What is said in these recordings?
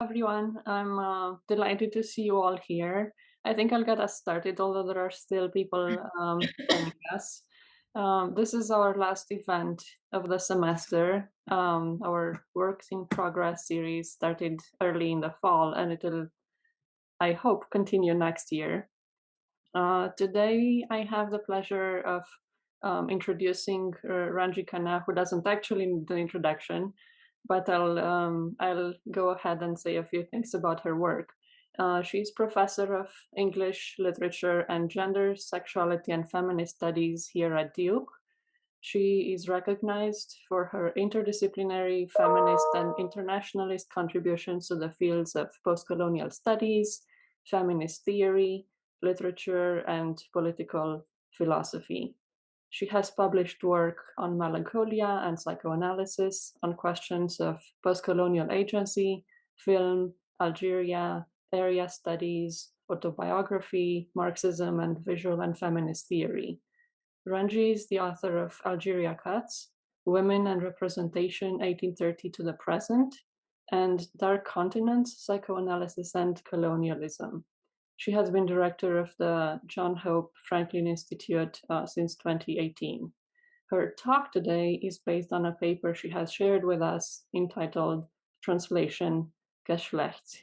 Everyone. I'm delighted to see you all here. I think I'll get us started, although there are still people joining us. This is our last event of the semester. Our Works in Progress series started early in the fall, and it'll, I hope, continue next year. Today, I have the pleasure of introducing Ranji Khanna, who doesn't actually need the introduction, but I'll go ahead and say a few things about her work. She's professor of English, literature, and gender, sexuality, and feminist studies here at Duke. She is recognized for her interdisciplinary, feminist, and internationalist contributions to the fields of postcolonial studies, feminist theory, literature, and political philosophy. She has published work on melancholia and psychoanalysis, on questions of postcolonial agency, film, Algeria, area studies, autobiography, Marxism, and visual and feminist theory. Ranji is the author of Algeria Cuts, Women and Representation 1830 to the Present, and Dark Continents, Psychoanalysis and Colonialism. She has been director of the John Hope Franklin Institute since 2018. Her talk today is based on a paper she has shared with us entitled Translation Geschlecht.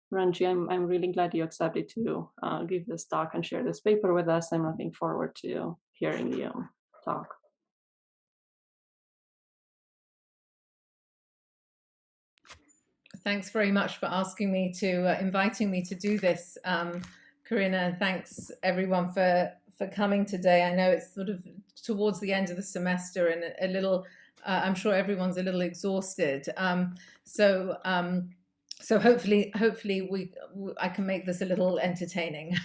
Ranji, I'm really glad you accepted to give this talk and share this paper with us. I'm looking forward to hearing you talk. Thanks very much for asking me to, inviting me to do this, Corinna. Thanks everyone for coming today. I know it's sort of towards the end of the semester and a little, I'm sure everyone's a little exhausted. So hopefully I can make this a little entertaining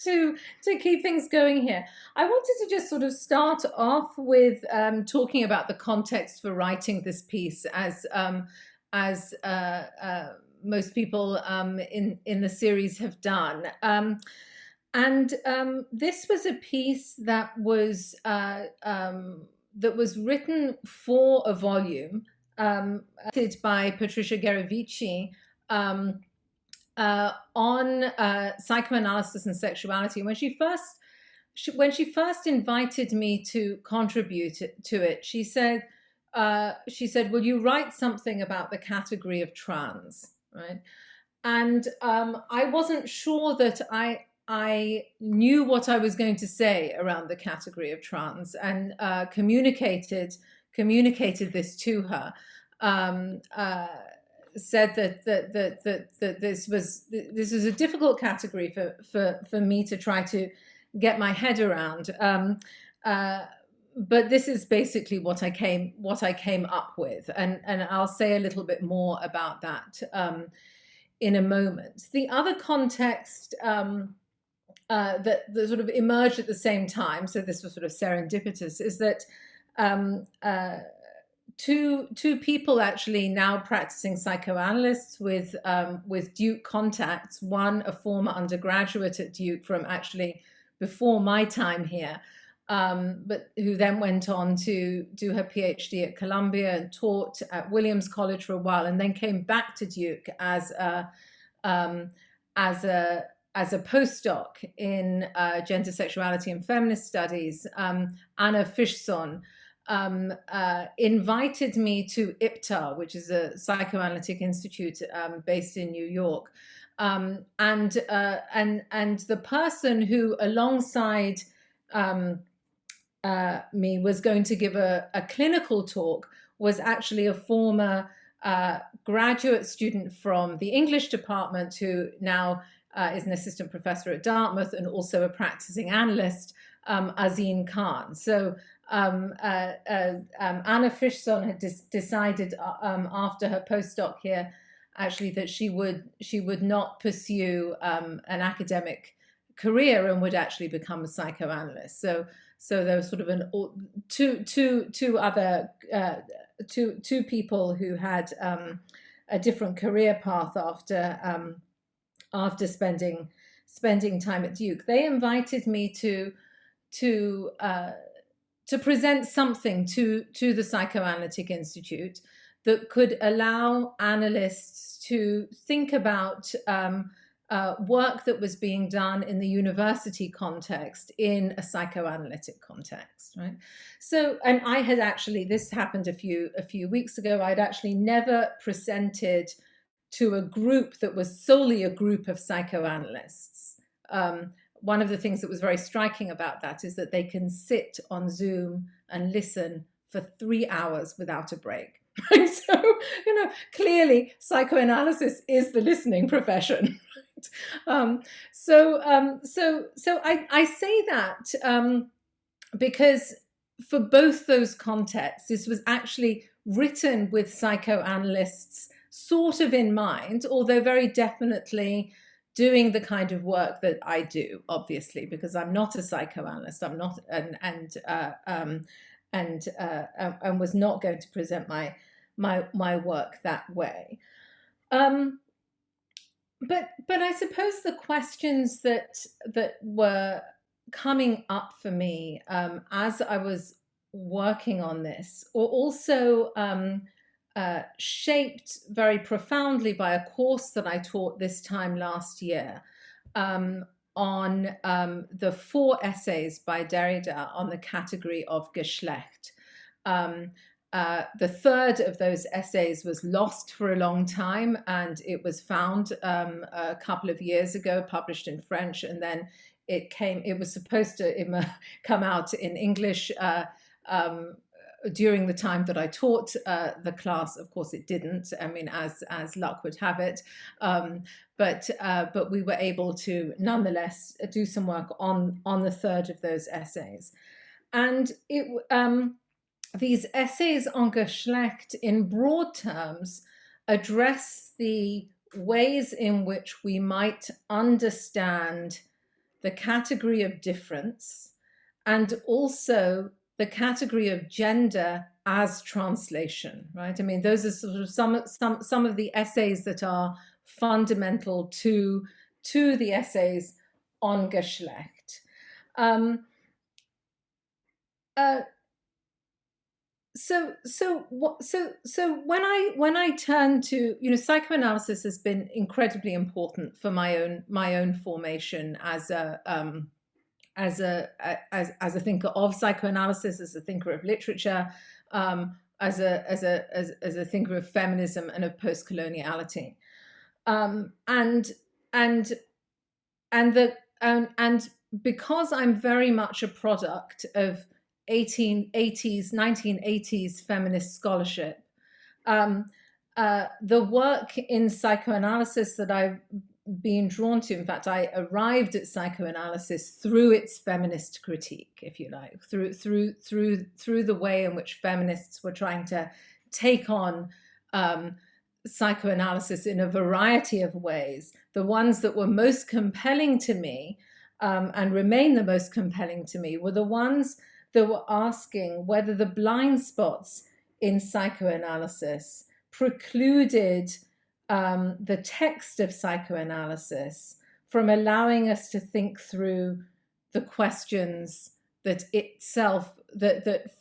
to keep things going here. I wanted to just sort of start off with talking about the context for writing this piece, as most people in the series have done. This was a piece that was written for a volume by Patricia Geravici on psychoanalysis and sexuality. When she first invited me to contribute to it, she said, "Will you write something about the category of trans?" Right, and I wasn't sure that I knew what I was going to say around the category of trans, and communicated this to her. Said that this was a difficult category for me to try to get my head around. But this is basically what I came up with, and I'll say a little bit more about that in a moment. The other context that sort of emerged at the same time, so this was sort of serendipitous, is that two people actually now practicing psychoanalysts with Duke contacts. One, a former undergraduate at Duke from actually before my time here, but who then went on to do her PhD at Columbia and taught at Williams College for a while, and then came back to Duke as a postdoc in gender, sexuality, and feminist studies. Anna Fishson invited me to IPTA, which is a psychoanalytic institute based in New York, and the person who, alongside me, was going to give a clinical talk was actually a former graduate student from the English department who now is an assistant professor at Dartmouth and also a practicing analyst, Azim Khan. So Anna Fishson had decided after her postdoc here, actually, that she would not pursue an academic career and would actually become a psychoanalyst. So there was sort of two people who had a different career path after spending time at Duke. They invited me to present something to the Psychoanalytic Institute that could allow analysts to think about work that was being done in the university context in a psychoanalytic context, right? So, and I had actually, this happened a few weeks ago, I'd actually never presented to a group that was solely a group of psychoanalysts. One of the things that was very striking about that is that they can sit on Zoom and listen for 3 hours without a break. Right? So, clearly psychoanalysis is the listening profession. So I say that because for both those contexts, this was actually written with psychoanalysts sort of in mind, although very definitely doing the kind of work that I do, obviously, because I'm not a psychoanalyst. I'm not, and was not going to present my work that way. But I suppose the questions that were coming up for me as I was working on this were also shaped very profoundly by a course that I taught this time last year on the 4 essays by Derrida on the category of Geschlecht. The third of those essays was lost for a long time, and it was found a couple of years ago, published in French, and then it was supposed to come out in English during the time that I taught the class. Of course, it didn't. I mean, as luck would have it, but we were able to nonetheless do some work on the third of those essays, and these essays on Geschlecht, in broad terms, address the ways in which we might understand the category of difference and also the category of gender as translation, right? I mean, those are sort of some of the essays that are fundamental to the essays on Geschlecht. So when I turn to, psychoanalysis has been incredibly important for my own formation as a thinker of psychoanalysis, as a thinker of literature, as a thinker of feminism and of post-coloniality, and because I'm very much a product of 1980s feminist scholarship, the work in psychoanalysis that I've been drawn to, in fact, I arrived at psychoanalysis through its feminist critique, if you like, through the way in which feminists were trying to take on psychoanalysis in a variety of ways. The ones that were most compelling to me and remain the most compelling to me were the ones that were asking whether the blind spots in psychoanalysis precluded the text of psychoanalysis from allowing us to think through the questions that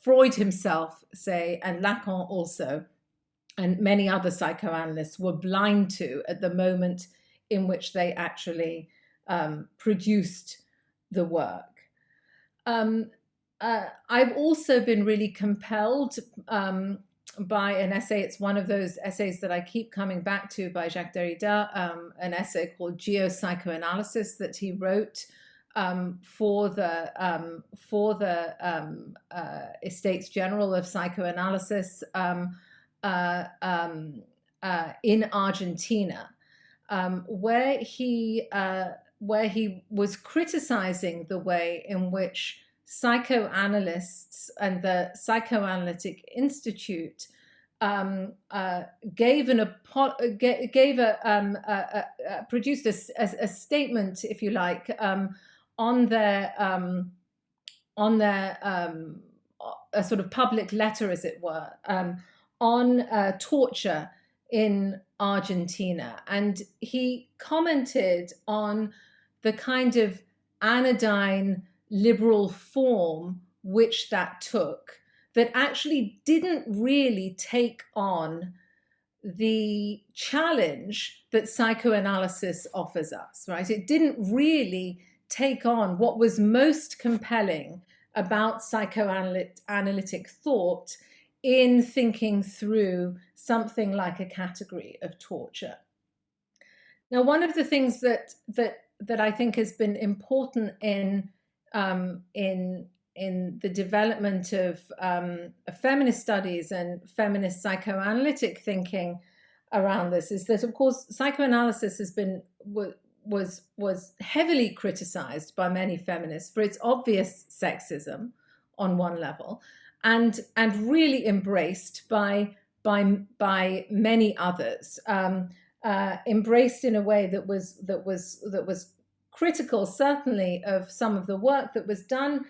Freud himself, say, and Lacan also, and many other psychoanalysts were blind to at the moment in which they actually produced the work. I've also been really compelled by an essay. It's one of those essays that I keep coming back to by Jacques Derrida, an essay called Geopsychoanalysis that he wrote for the Estates General of Psychoanalysis in Argentina, where he was criticizing the way in which psychoanalysts and the Psychoanalytic Institute produced a statement, if you like, on their a sort of public letter, as it were, on torture in Argentina, and he commented on the kind of anodyne liberal form which that took, that actually didn't really take on the challenge that psychoanalysis offers us, right? It didn't really take on what was most compelling about psychoanalytic thought in thinking through something like a category of torture. Now, one of the things that I think has been important in the development of feminist studies and feminist psychoanalytic thinking around this is that, of course, psychoanalysis has been was heavily criticized by many feminists for its obvious sexism on one level, and really embraced by many others, embraced in a way that was critical, certainly, of some of the work that was done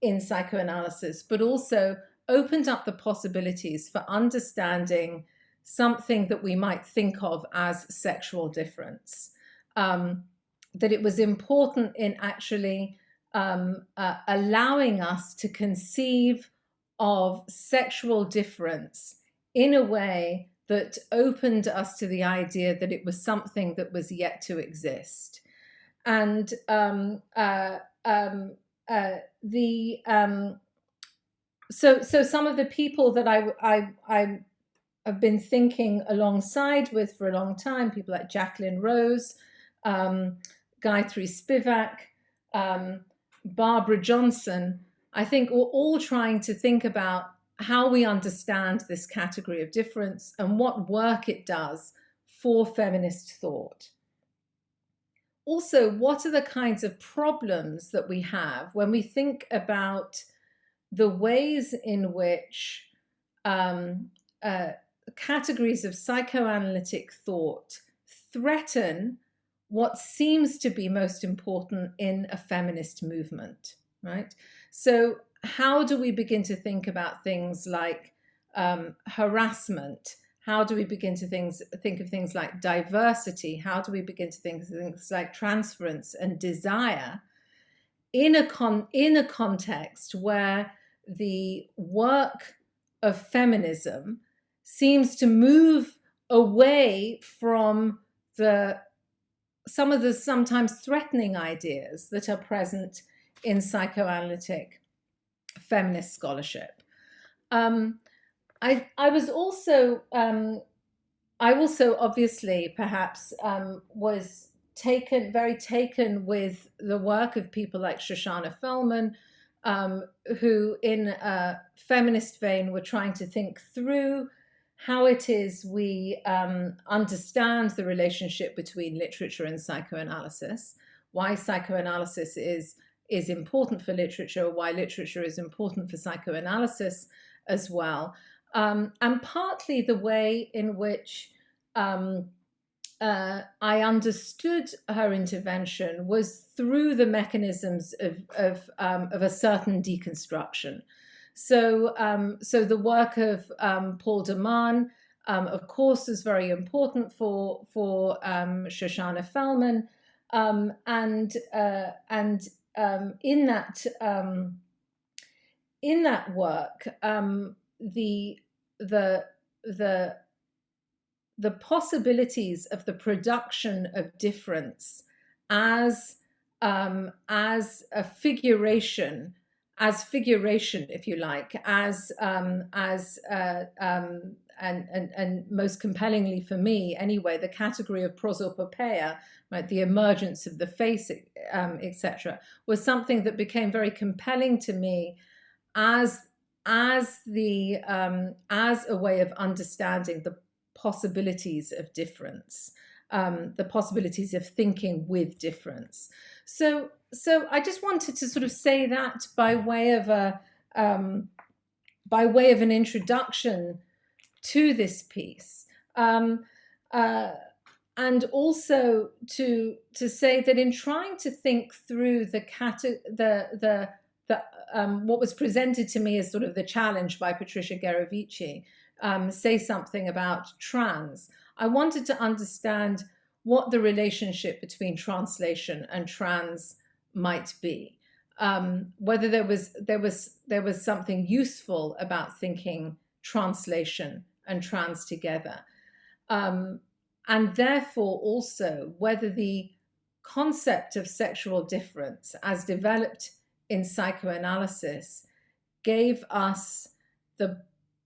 in psychoanalysis, but also opened up the possibilities for understanding something that we might think of as sexual difference. That it was important in actually allowing us to conceive of sexual difference in a way that opened us to the idea that it was something that was yet to exist. And so some of the people that I have been thinking alongside with for a long time, people like Jacqueline Rose, Gayatri Spivak, Barbara Johnson, I think we're all trying to think about how we understand this category of difference and what work it does for feminist thought. Also, what are the kinds of problems that we have when we think about the ways in which categories of psychoanalytic thought threaten what seems to be most important in a feminist movement, right? So how do we begin to think about things like harassment? How do we begin to think of things like diversity? How do we begin to think of things like transference and desire in a context where the work of feminism seems to move away from some of the sometimes threatening ideas that are present in psychoanalytic feminist scholarship? I also obviously perhaps was very taken with the work of people like Shoshana Fellman, who in a feminist vein were trying to think through how it is we understand the relationship between literature and psychoanalysis, why psychoanalysis is important for literature, why literature is important for psychoanalysis as well. And partly the way in which I understood her intervention was through the mechanisms of a certain deconstruction. So the work of Paul de Man, of course, is very important for Shoshana Fellman, and in that work, the possibilities of the production of difference as a figuration, if you like, and most compellingly for me anyway, the category of prosopopeia, right, the emergence of the face, etc., was something that became very compelling to me as a way of understanding the possibilities of difference, the possibilities of thinking with difference. So I just wanted to sort of say that by way of an introduction to this piece, and also to say that in trying to think through what was presented to me as sort of the challenge by Patricia Geravici, say something about trans, I wanted to understand what the relationship between translation and trans might be. whether there was something useful about thinking translation and trans together, and therefore also whether the concept of sexual difference as developed in psychoanalysis gave us the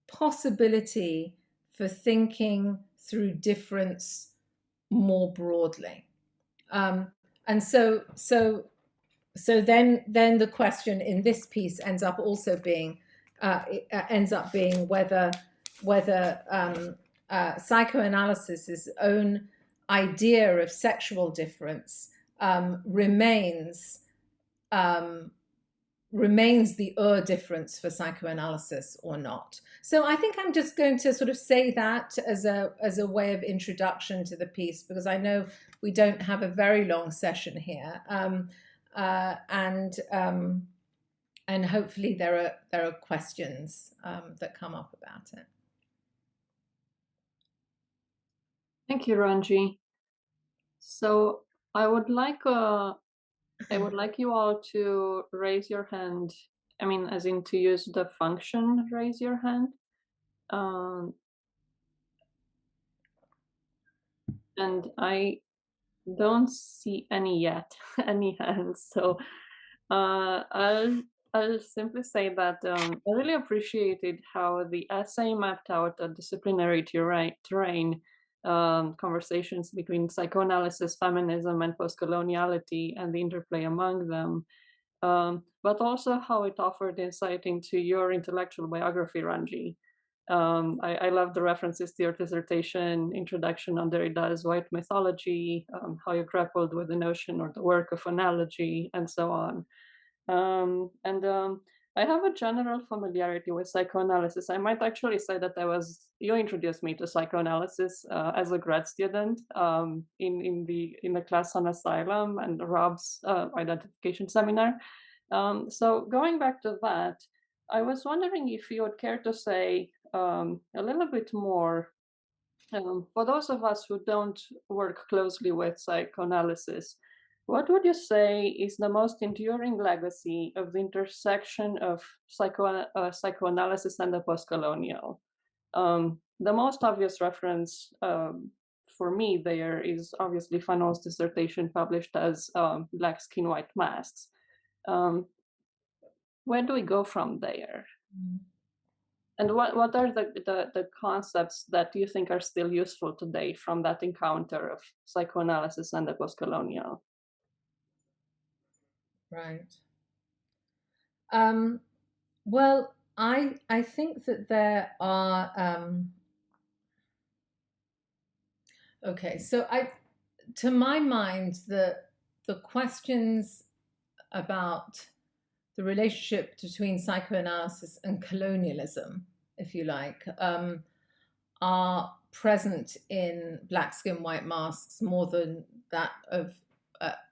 possibility for thinking through difference more broadly. And so then the question in this piece ends up also being whether psychoanalysis's own idea of sexual difference remains the difference for psychoanalysis or not. So I think I'm just going to sort of say that as a way of introduction to the piece, because I know we don't have a very long session here, and hopefully there are questions that come up about it. Thank you, Ranji. So I would like you all to raise your hand. I mean, as in to use the function raise your hand. And I don't see any yet, any hands. So I'll simply say that I really appreciated how the essay mapped out a disciplinary terrain, conversations between psychoanalysis, feminism, and postcoloniality, and the interplay among them. But also how it offered insight into your intellectual biography, Ranji. I love the references to your dissertation, introduction on Derrida's white mythology, how you grappled with the notion or the work of analogy, and so on. And I have a general familiarity with psychoanalysis. I might actually say that you introduced me to psychoanalysis as a grad student in the class on asylum and Rob's identification seminar. So going back to that, I was wondering if you would care to say a little bit more for those of us who don't work closely with psychoanalysis. What would you say is the most enduring legacy of the intersection of psychoanalysis and the postcolonial? The most obvious reference for me there is obviously Fanon's dissertation published as Black Skin, White Masks. Where do we go from there? And what are the concepts that you think are still useful today from that encounter of psychoanalysis and the postcolonial? Right. Well, I think that there are okay. So to my mind, the questions about the relationship between psychoanalysis and colonialism, if you like, are present in Black Skin, White Masks more than that of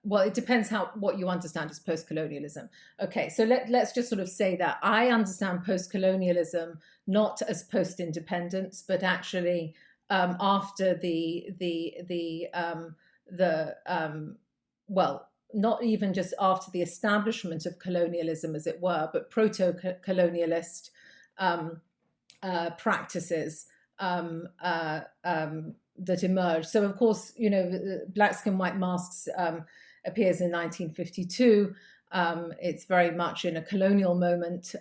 well, it depends what you understand as post-colonialism. Okay, so let's just sort of say that I understand post-colonialism not as post-independence, but actually after well, not even just after the establishment of colonialism, as it were, but proto-colonialist practices that emerged. So, of course, Black Skin, White Masks appears in 1952. It's very much in a colonial moment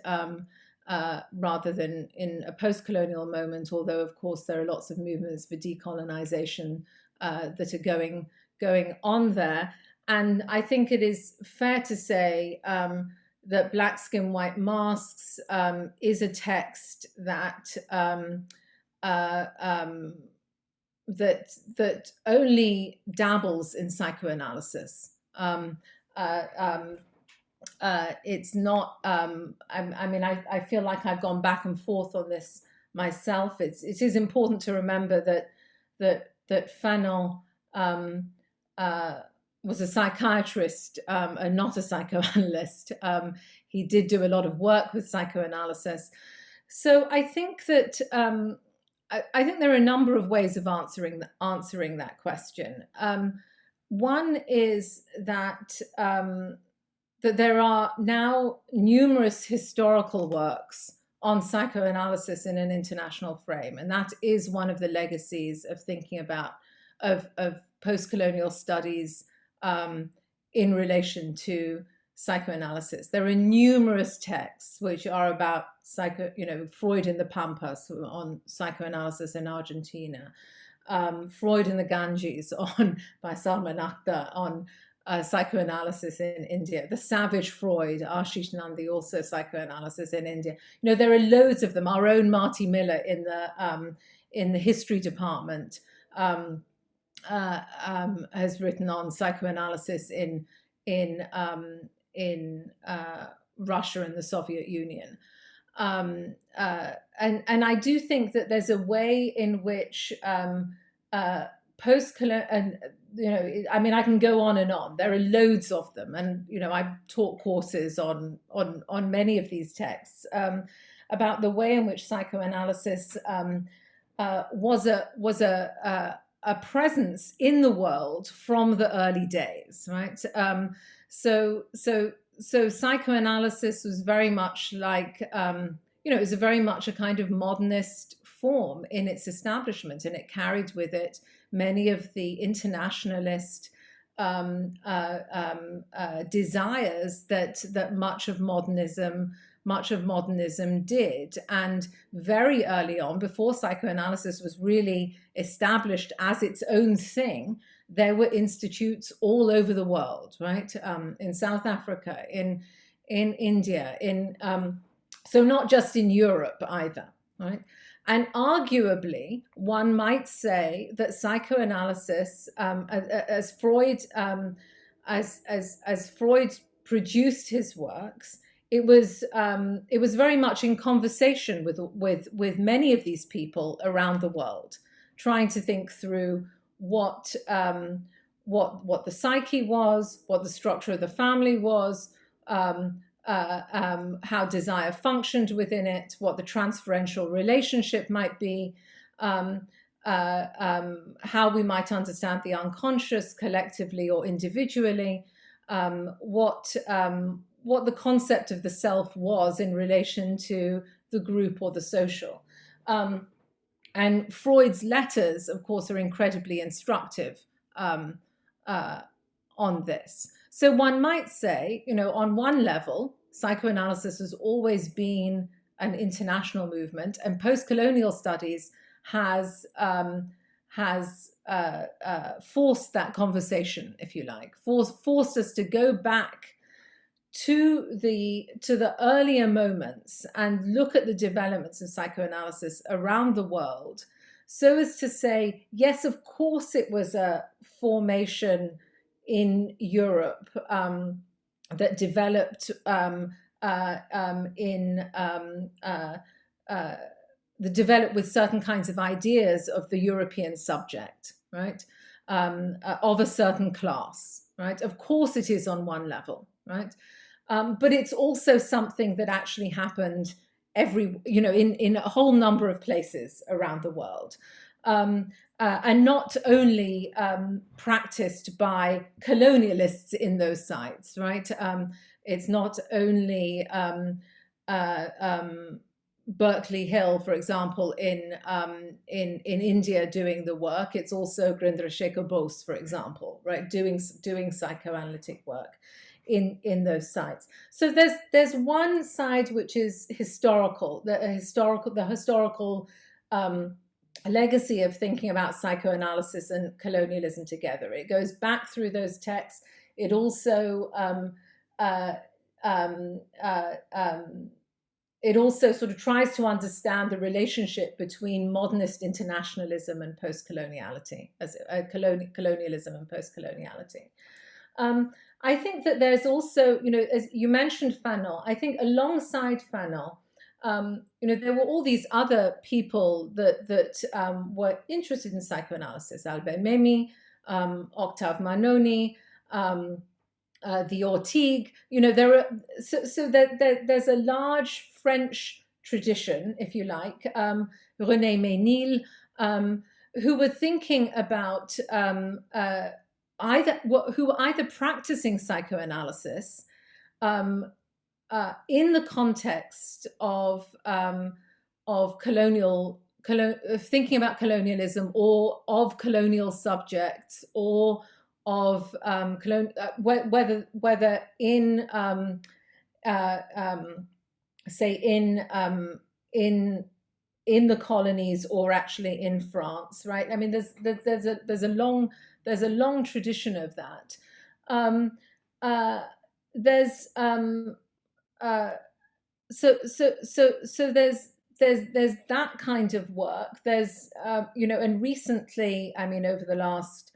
rather than in a post-colonial moment, although, of course, there are lots of movements for decolonization that are going on there. And I think it is fair to say that Black Skin, White Masks is a text that that only dabbles in psychoanalysis. It's not. I mean, I feel like I've gone back and forth on this myself. It is important to remember that Fanon was a psychiatrist and not a psychoanalyst. He did do a lot of work with psychoanalysis. So I think that I think there are a number of ways of answering that question. One is that that there are now numerous historical works on psychoanalysis in an international frame, and that is one of the legacies of thinking about of post-colonial studies in relation to psychoanalysis. There are numerous texts which are about Freud in the Pampas on psychoanalysis in Argentina, Freud in the Ganges on by Salman Akhtar on psychoanalysis in India, the Savage Freud, Ashish Nandi, also psychoanalysis in India. There are loads of them. Our own Marty Miller in the history department has written on psychoanalysis in Russia and the Soviet Union. And I do think that there's a way in which post-colonial, and I can go on and on. There are loads of them, and I've taught courses on many of these texts about the way in which psychoanalysis was a presence in the world from the early days, right? So psychoanalysis was very much like, it was very much a kind of modernist form in its establishment, and it carried with it many of the internationalist desires that much of modernism did. And very early on, before psychoanalysis was really established as its own thing, there were institutes all over the world, right? In South Africa, in India, so not just in Europe either, right? And arguably, one might say that psychoanalysis, as Freud produced his works, it was very much in conversation with many of these people around the world, trying to think through what the psyche was, what the structure of the family was, how desire functioned within it, what the transferential relationship might be, how we might understand the unconscious collectively or individually, what the concept of the self was in relation to the group or the social. And Freud's letters, of course, are incredibly instructive on this. So one might say, on one level, psychoanalysis has always been an international movement, and post-colonial studies has forced that conversation, if you like, forced us to go back to the earlier moments and look at the developments of psychoanalysis around the world, so as to say, yes, of course, it was a formation in Europe that developed developed with certain kinds of ideas of the European subject, right? Of a certain class, right? Of course, it is on one level, right? But it's also something that actually happened in a whole number of places around the world. And not only practiced by colonialists in those sites, right? It's not only Berkeley Hill, for example, in India doing the work. It's also Grindrasekhar Bose, for example, right, doing psychoanalytic work in those sites. So there's one side which is historical, the historical legacy of thinking about psychoanalysis and colonialism together. It goes back through those texts. It also sort of tries to understand the relationship between modernist internationalism and post-coloniality, colonialism and post-coloniality. I think that there's also, as you mentioned Fanon, I think alongside Fanon, there were all these other people that were interested in psychoanalysis: Albert Memmi, Octave Manoni, the Ortigue. There's a large French tradition, if you like, René Ménil, who were thinking about who were either practicing psychoanalysis um, in the context of thinking about colonialism, or of colonial subjects, or of whether in say in the colonies, or actually in France, right? I mean, there's a long tradition of that. Um, there's so there's that kind of work. There's and recently, I mean, over the last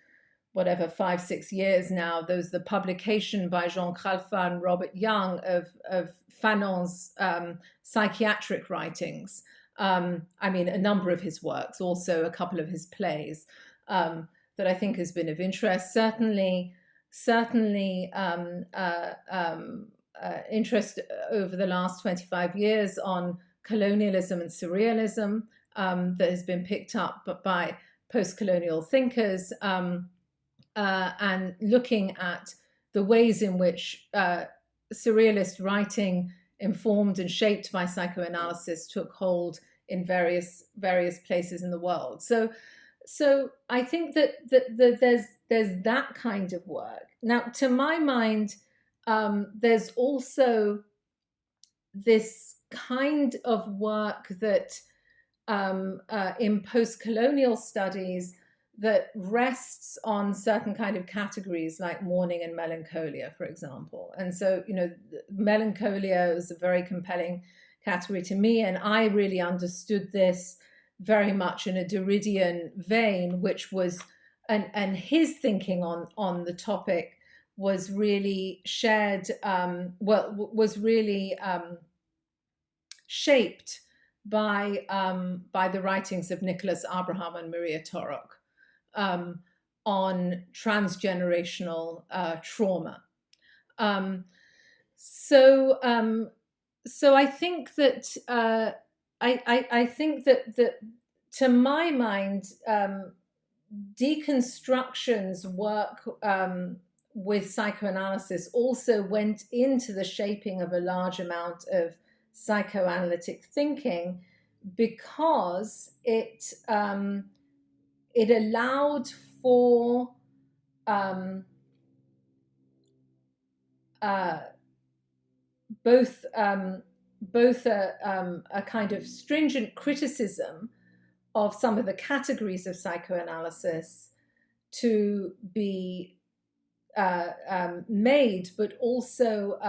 whatever 5-6 years now, there's the publication by Jean Khalfa and Robert Young of Fanon's psychiatric writings. I mean, a number of his works, also a couple of his plays, that I think has been of interest. Certainly interest over the last 25 years on colonialism and surrealism, that has been picked up by post-colonial thinkers, and looking at the ways in which surrealist writing, informed and shaped by psychoanalysis, took hold in various places in the world. So I think that there's that kind of work. Now, to my mind, there's also this kind of work that in post-colonial studies that rests on certain kind of categories like mourning and melancholia, for example. And so, melancholia was a very compelling category to me, and I really understood this very much in a Derridian vein, which was, and his thinking on the topic was really shared, was really shaped by the writings of Nicholas Abraham and Maria Torok, on transgenerational trauma. So I think that I think that to my mind, deconstruction's work with psychoanalysis also went into the shaping of a large amount of psychoanalytic thinking, because it allowed for both a kind of stringent criticism of some of the categories of psychoanalysis to be made, but also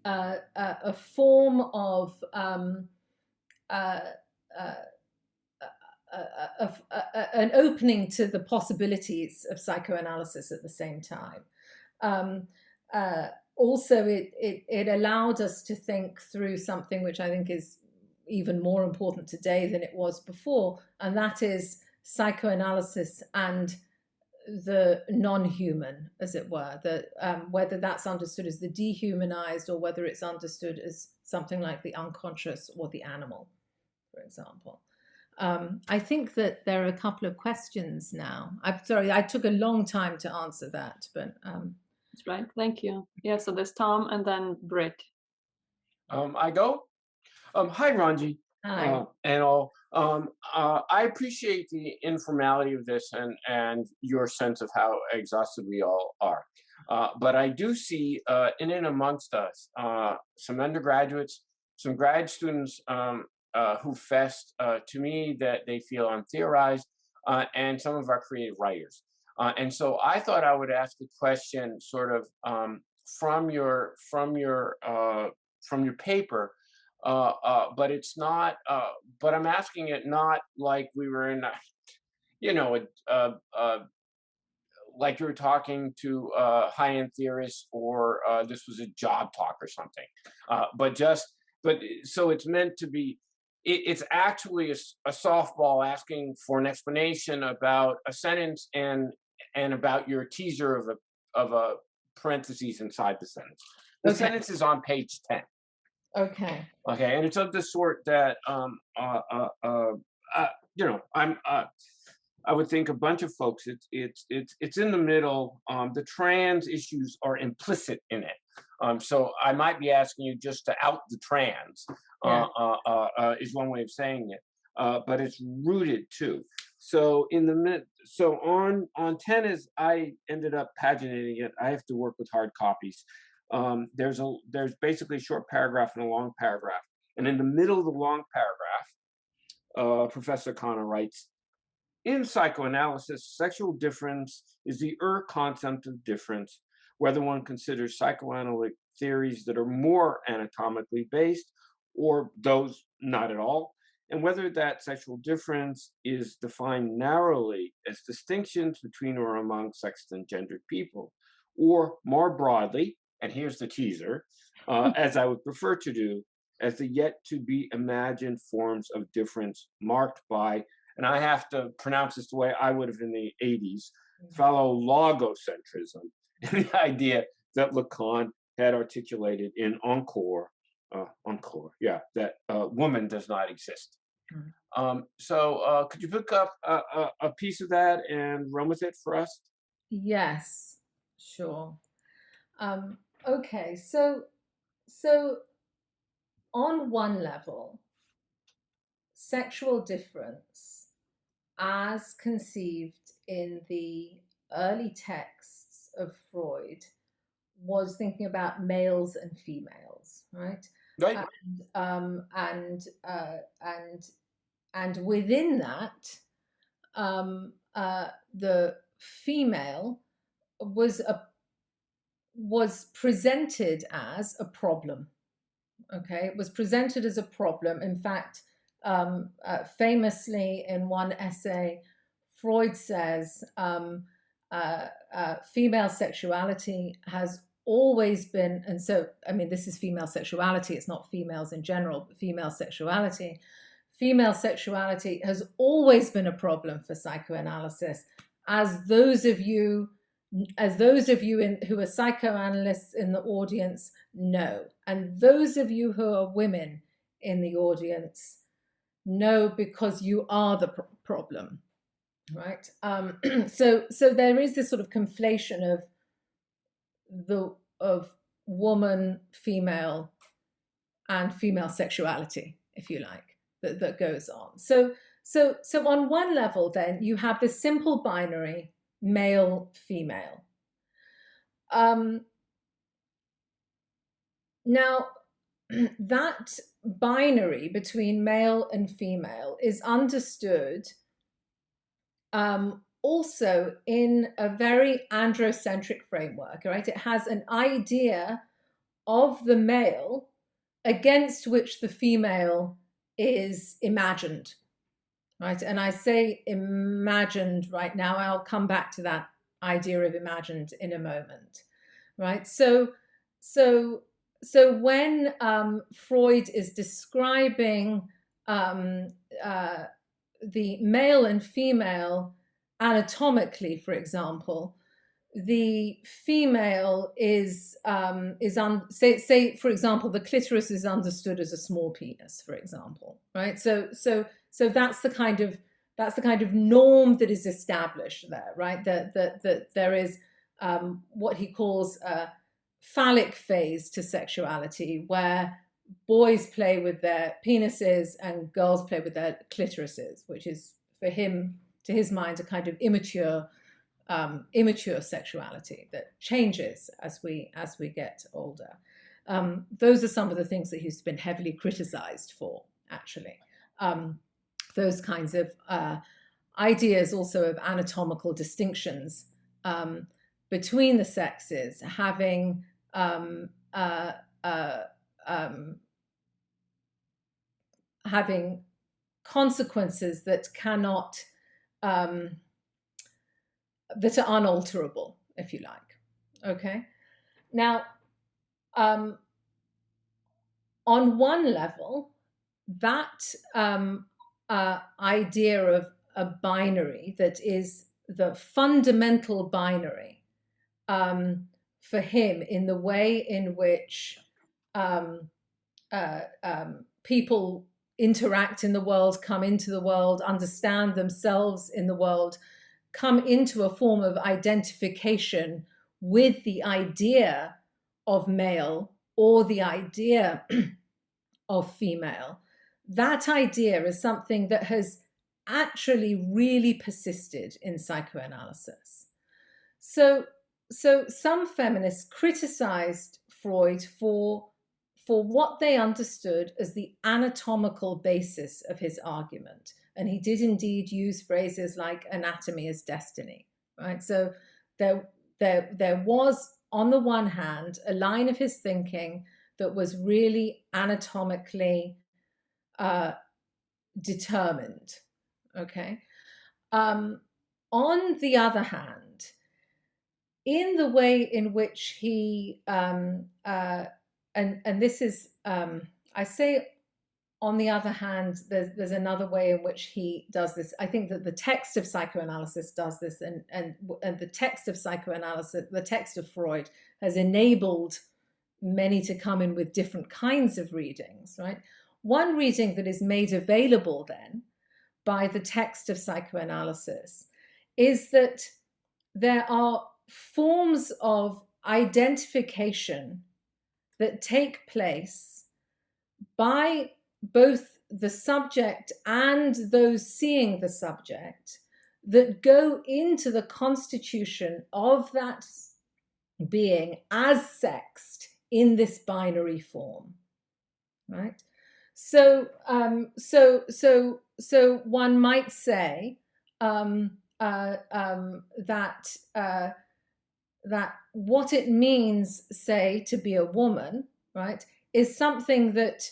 a form of an opening to the possibilities of psychoanalysis at the same time. Also, it allowed us to think through something which I think is even more important today than it was before, and that is psychoanalysis and the non-human, as it were, whether that's understood as the dehumanized, or whether it's understood as something like the unconscious or the animal, for example. I think that there are a couple of questions now. I'm sorry, I took a long time to answer that, but that's right. Thank you. Yeah, so there's Tom and then Britt. I go. Hi, Ranji. Hi. And all. I appreciate the informality of this and your sense of how exhausted we all are. But I do see in and amongst us some undergraduates, some grad students who fessed to me that they feel untheorized, and some of our creative writers. And so I thought I would ask a question, sort of from your paper. But it's not. But I'm asking it not like we were in, like you were talking to high-end theorists, or this was a job talk or something. But so it's meant to be. It's actually a softball asking for an explanation about a sentence and about your teaser of a parentheses inside the sentence. The sentence is on page 10. Okay, and it's of the sort that I would think a bunch of folks, it's in the middle. The trans issues are implicit in it, So I might be asking you just to out the trans, Yeah. is one way of saying it, but it's rooted too. So on 10, as I ended up paginating it, I have to work with hard copies. There's basically a short paragraph and a long paragraph, and in the middle of the long paragraph, Professor Khanna writes, in psychoanalysis, sexual difference is the concept of difference, whether one considers psychoanalytic theories that are more anatomically based or those not at all, and whether that sexual difference is defined narrowly as distinctions between or among sexed and gendered people, or more broadly, and here's the teaser, as I would prefer to do, as the yet to be imagined forms of difference marked by, and I have to pronounce this the way I would have in the 80s, phallologocentrism, and the idea that Lacan had articulated in Encore, that woman does not exist. So could you pick up a piece of that and run with it for us? Yes, sure. Okay, so on one level, sexual difference, as conceived in the early texts of Freud, was thinking about males and females, right? Right. And within that, the female was presented as a problem. Okay, it was presented as a problem. In fact, famously in one essay, Freud says female sexuality has always been, and so, I mean, this is female sexuality, it's not females in general, but female sexuality. Female sexuality has always been a problem for psychoanalysis, as those of you who are psychoanalysts in the audience know, and those of you who are women in the audience know, because you are the problem, right? So there is this sort of conflation of woman, female, and female sexuality, if you like, that goes on. So on one level, then you have this simple binary male, female. Now, that binary between male and female is understood also in a very androcentric framework, right? It has an idea of the male against which the female is imagined, right? And I say imagined right now. I'll come back to that idea of imagined in a moment, right? So when Freud is describing the male and female anatomically, for example, the female is say for example, the clitoris is understood as a small penis, for example, right? So that's the kind of norm that is established there, right? That there is what he calls a phallic phase to sexuality, where boys play with their penises and girls play with their clitorises, which is, for him, to his mind, a kind of immature sexuality that changes as we get older. Those are some of the things that he's been heavily criticized for, actually. Those kinds of ideas also of anatomical distinctions between the sexes having having consequences that cannot that are unalterable, if you like. Okay. Now, on one level, that idea of a binary that is the fundamental binary for him in the way in which people interact in the world, come into the world, understand themselves in the world, come into a form of identification with the idea of male or the idea of female, that idea is something that has actually really persisted in psychoanalysis. So some feminists criticized Freud for what they understood as the anatomical basis of his argument. And he did indeed use phrases like anatomy is destiny, right? So there was, on the one hand, a line of his thinking that was really anatomically determined, okay? On the other hand, in the way in which he, and this is, I say on the other hand, there's another way in which he does this. I think that the text of psychoanalysis does this, and the text of psychoanalysis, the text of Freud, has enabled many to come in with different kinds of readings, right? One reading that is made available then by the text of psychoanalysis is that there are forms of identification that take place by both the subject and those seeing the subject that go into the constitution of that being as sexed in this binary form, right? So one might say that what it means, say, to be a woman, right, is something that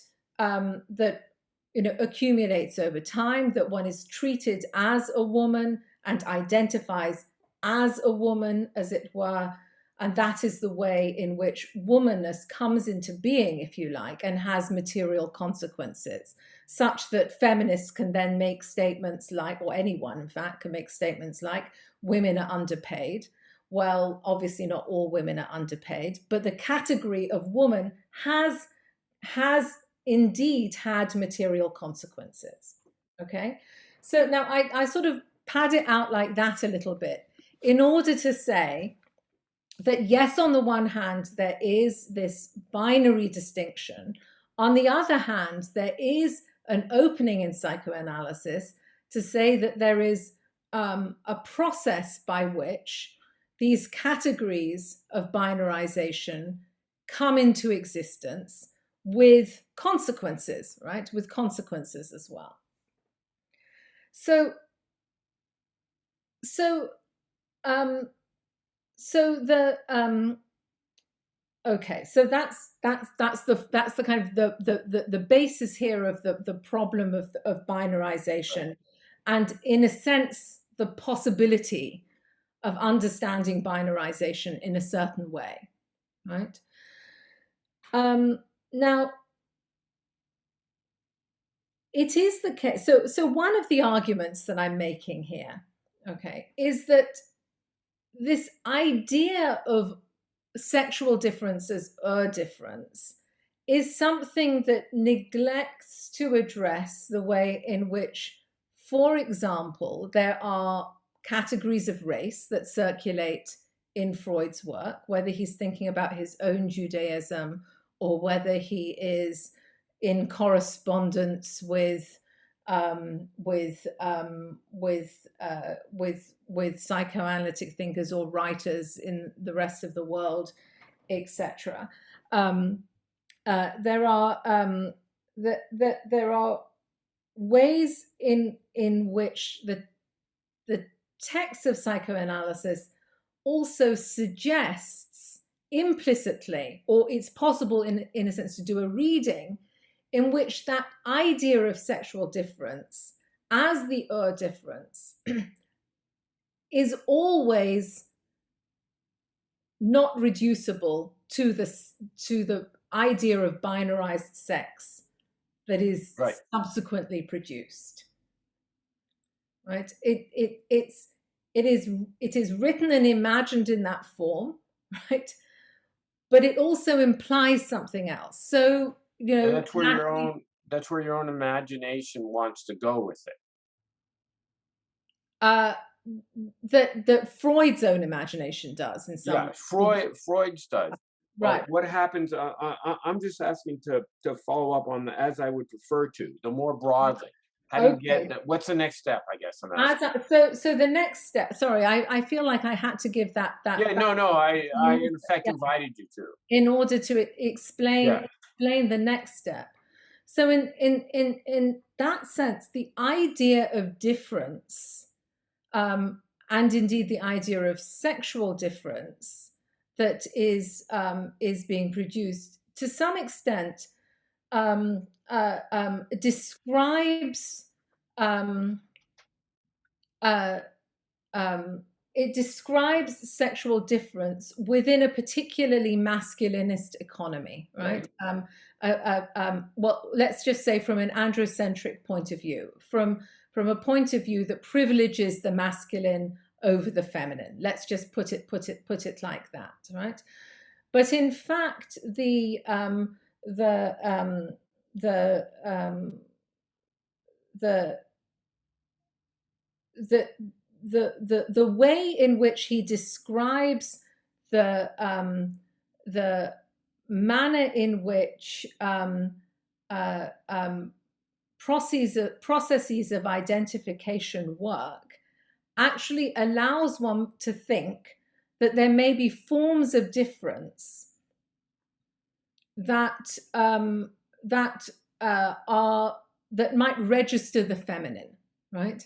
accumulates over time, that one is treated as a woman and identifies as a woman, as it were, and that is the way in which womanness comes into being, if you like, and has material consequences, such that feminists can then make statements like, or anyone, in fact, can make statements like, women are underpaid. Well, obviously not all women are underpaid, but the category of woman has indeed had material consequences, okay? So now I sort of pad it out like that a little bit in order to say that yes, on the one hand, there is this binary distinction. On the other hand, there is an opening in psychoanalysis to say that there is a process by which these categories of binarization come into existence with consequences, right? With consequences as well. So that's the kind of the basis here of the problem of binarization, and in a sense the possibility of understanding binarization in a certain way, right? Now, it is the case. So one of the arguments that I'm making here, okay, is that this idea of sexual difference as difference is something that neglects to address the way in which, for example, there are categories of race that circulate in Freud's work, whether he's thinking about his own Judaism or whether he is in correspondence with psychoanalytic thinkers or writers in the rest of the world, etc. There are ways in which the text of psychoanalysis also suggests implicitly, or it's possible in a sense to do a reading in which that idea of sexual difference as the difference is always not reducible to the idea of binarized sex that is right. Subsequently produced. Right? It is written and imagined in that form, right? But it also implies something else. So and that's where your own imagination wants to go with it. That Freud's own imagination does in some. Yeah, Freud's does. Right. what happens? I'm just asking to follow up on the, as I would prefer to, the more broadly. How do you get Okay. that? What's the next step? I guess I'm As asking. so the next step. Sorry, I feel like I had to give that Yeah, back no, I in fact yeah, invited you to. in order to explain Yeah, the next step. So in that sense, the idea of difference, and indeed the idea of sexual difference that is being produced to some extent describes um, uh, um, it describes sexual difference within a particularly masculinist economy, right? right. Well, let's just say from an androcentric point of view, from a point of view that privileges the masculine over the feminine. Let's just put it like that, right? But in fact, the the the the the way in which he describes the manner in which uh, um, processes of identification work actually allows one to think that there may be forms of difference that that might register the feminine, right?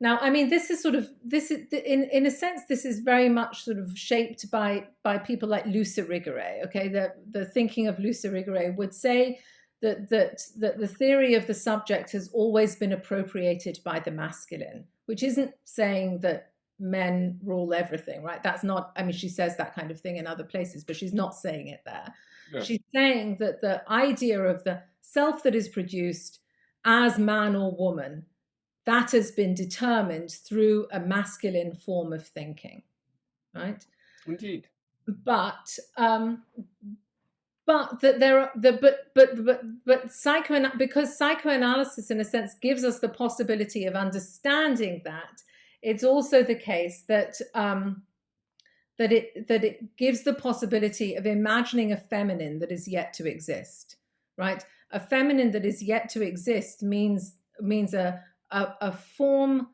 Now, I mean, this is in a sense, this is very much sort of shaped by people like Luce Irigaray. Okay, the thinking of Luce Irigaray would say that the theory of the subject has always been appropriated by the masculine, which isn't saying that men rule everything, right? That's not. I mean, she says that kind of thing in other places, but she's not saying it there. Yeah. She's saying that the idea of the self that is produced as man or woman, that has been determined through a masculine form of thinking, right? Indeed. But that there are because psychoanalysis in a sense gives us the possibility of understanding that, it's also the case that that it gives the possibility of imagining a feminine that is yet to exist, right? A feminine that is yet to exist means a form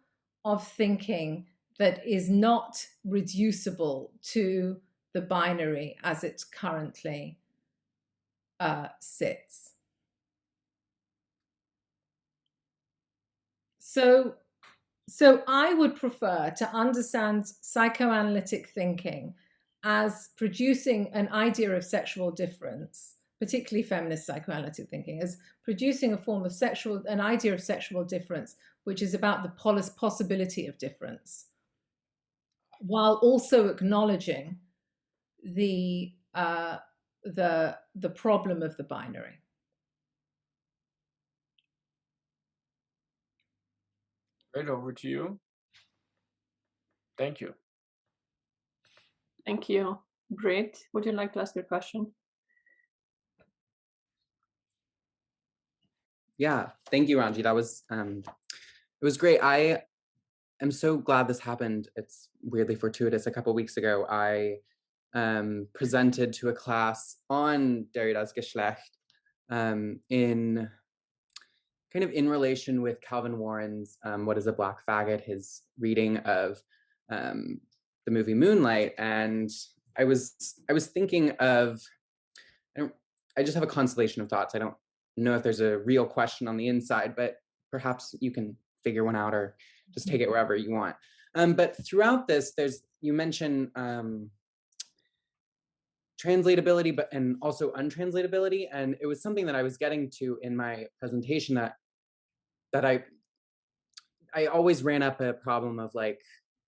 of thinking that is not reducible to the binary as it currently sits. So I would prefer to understand psychoanalytic thinking as producing an idea of sexual difference, particularly feminist psychoanalytic thinking, as producing a form of an idea of sexual difference, which is about the possibility of difference, while also acknowledging the problem of the binary. Right, over to you. Thank you. Thank you. Great. Would you like to ask your question? Yeah, thank you, Ranji. That was it was great. I am so glad this happened. It's weirdly fortuitous. A couple weeks ago, I presented to a class on Derrida's Geschlecht in kind of in relation with Calvin Warren's What is a Black Faggot, his reading of the movie Moonlight. And I was thinking of, I just have a constellation of thoughts. I don't know if there's a real question on the inside, but perhaps you can figure one out or just take it wherever you want. But throughout this, you mention translatability, and also untranslatability. And it was something that I was getting to in my presentation that I always ran up a problem of, like,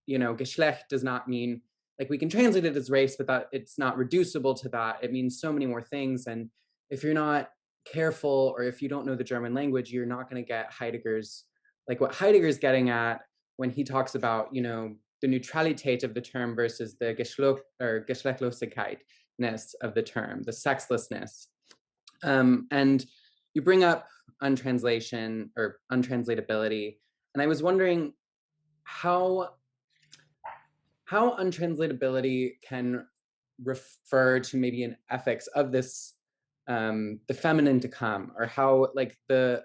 Geschlecht does not mean, like, we can translate it as race, but that it's not reducible to that. It means so many more things. And if you're not careful, or if you don't know the German language, you're not going to get Heidegger's, like what Heidegger's getting at when he talks about, the neutralität of the term versus the Geschlechtlosigkeitness of the term, the sexlessness. And you bring up untranslation or untranslatability. And I was wondering how untranslatability can refer to maybe an ethics of this, the feminine to come, or how like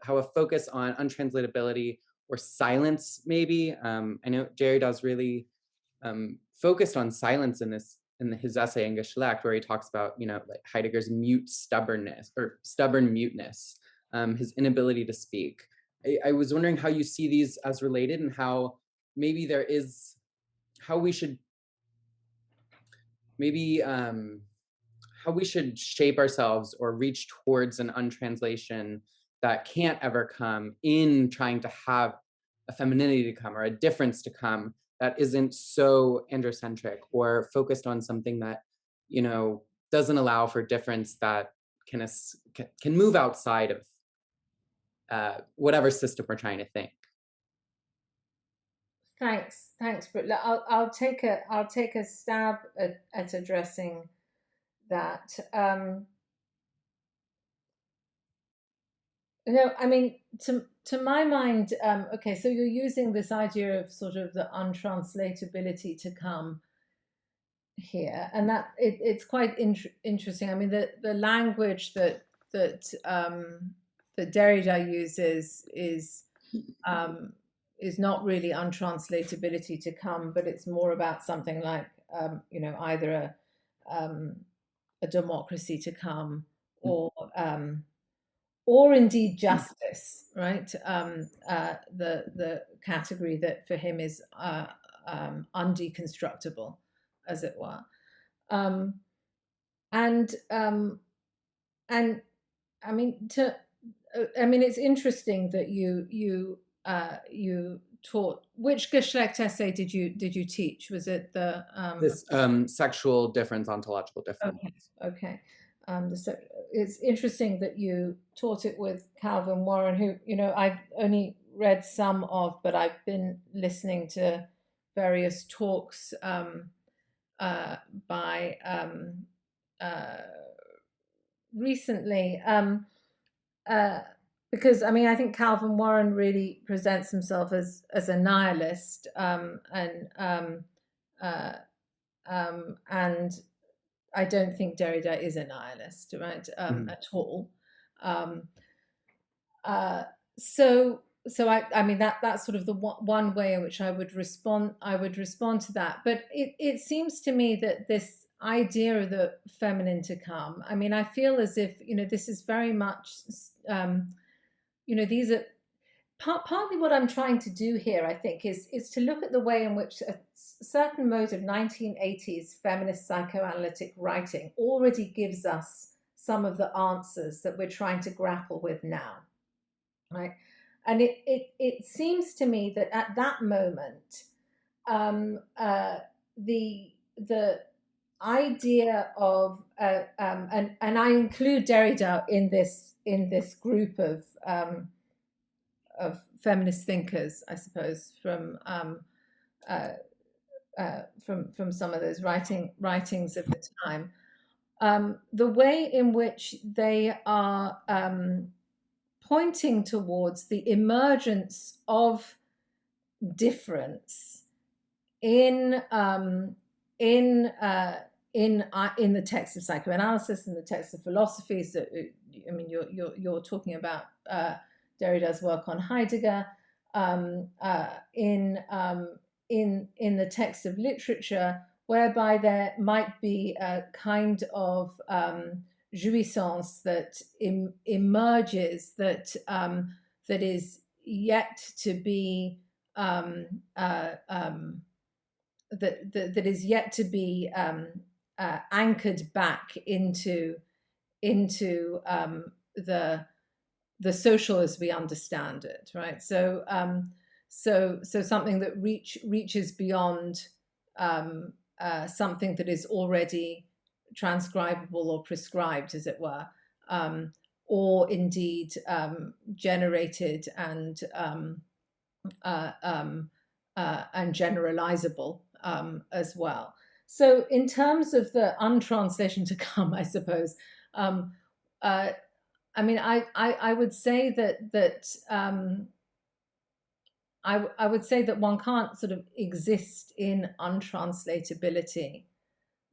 how a focus on untranslatability or silence maybe. I know Derrida's really focused on silence in his essay in Geschlecht, where he talks about, you know, like Heidegger's mute stubbornness, or stubborn muteness, his inability to speak. I was wondering how you see these as related, and how maybe there is, how we should maybe how we should shape ourselves or reach towards an untranslation that can't ever come, in trying to have a femininity to come, or a difference to come, that isn't so androcentric or focused on something that, you know, doesn't allow for difference that can move outside of whatever system we're trying to think. Thanks, Britt. I'll take a stab at addressing that. No, I mean, to my mind, okay, so you're using this idea of sort of the untranslatability to come here, and that it's quite interesting. I mean, the language that Derrida uses is not really untranslatability to come, but it's more about something like, you know, either a democracy to come, or indeed justice, right? The category that for him is undeconstructible, as it were. And I mean, it's interesting that you taught. Which Geschlecht essay did you teach? Was it the this sexual difference, ontological difference? Okay. It's interesting that you taught it with Calvin Warren, who, you know, I've only read some of, but I've been listening to various talks by recently, because I mean, I think Calvin Warren really presents himself as a nihilist, and I don't think Derrida is a nihilist, right? At all. So I mean, that's sort of the one way in which I would respond to that. But it seems to me that this idea of the feminine to come, I mean, I feel as if, you know, this is very much, you know, these are partly what I'm trying to do here, I think, is to look at the way in which a certain mode of 1980s feminist psychoanalytic writing already gives us some of the answers that we're trying to grapple with now, right? And it seems to me that at that moment, the idea of and I include Derrida in this group of feminist thinkers, I suppose, from some of those writings of the time, the way in which they are pointing towards the emergence of difference in the text of psychoanalysis, in the text of philosophy. So, I mean, you're talking about Derrida's work on Heidegger, in the text of literature, whereby there might be a kind of jouissance that emerges, that is yet to be that is yet to be anchored back into the social as we understand it, right? So something that reaches beyond something that is already transcribable or prescribed, as it were, or indeed generated and generalizable as well. So in terms of the untranslation to come, I suppose, I mean, I would say that I would say that one can't sort of exist in untranslatability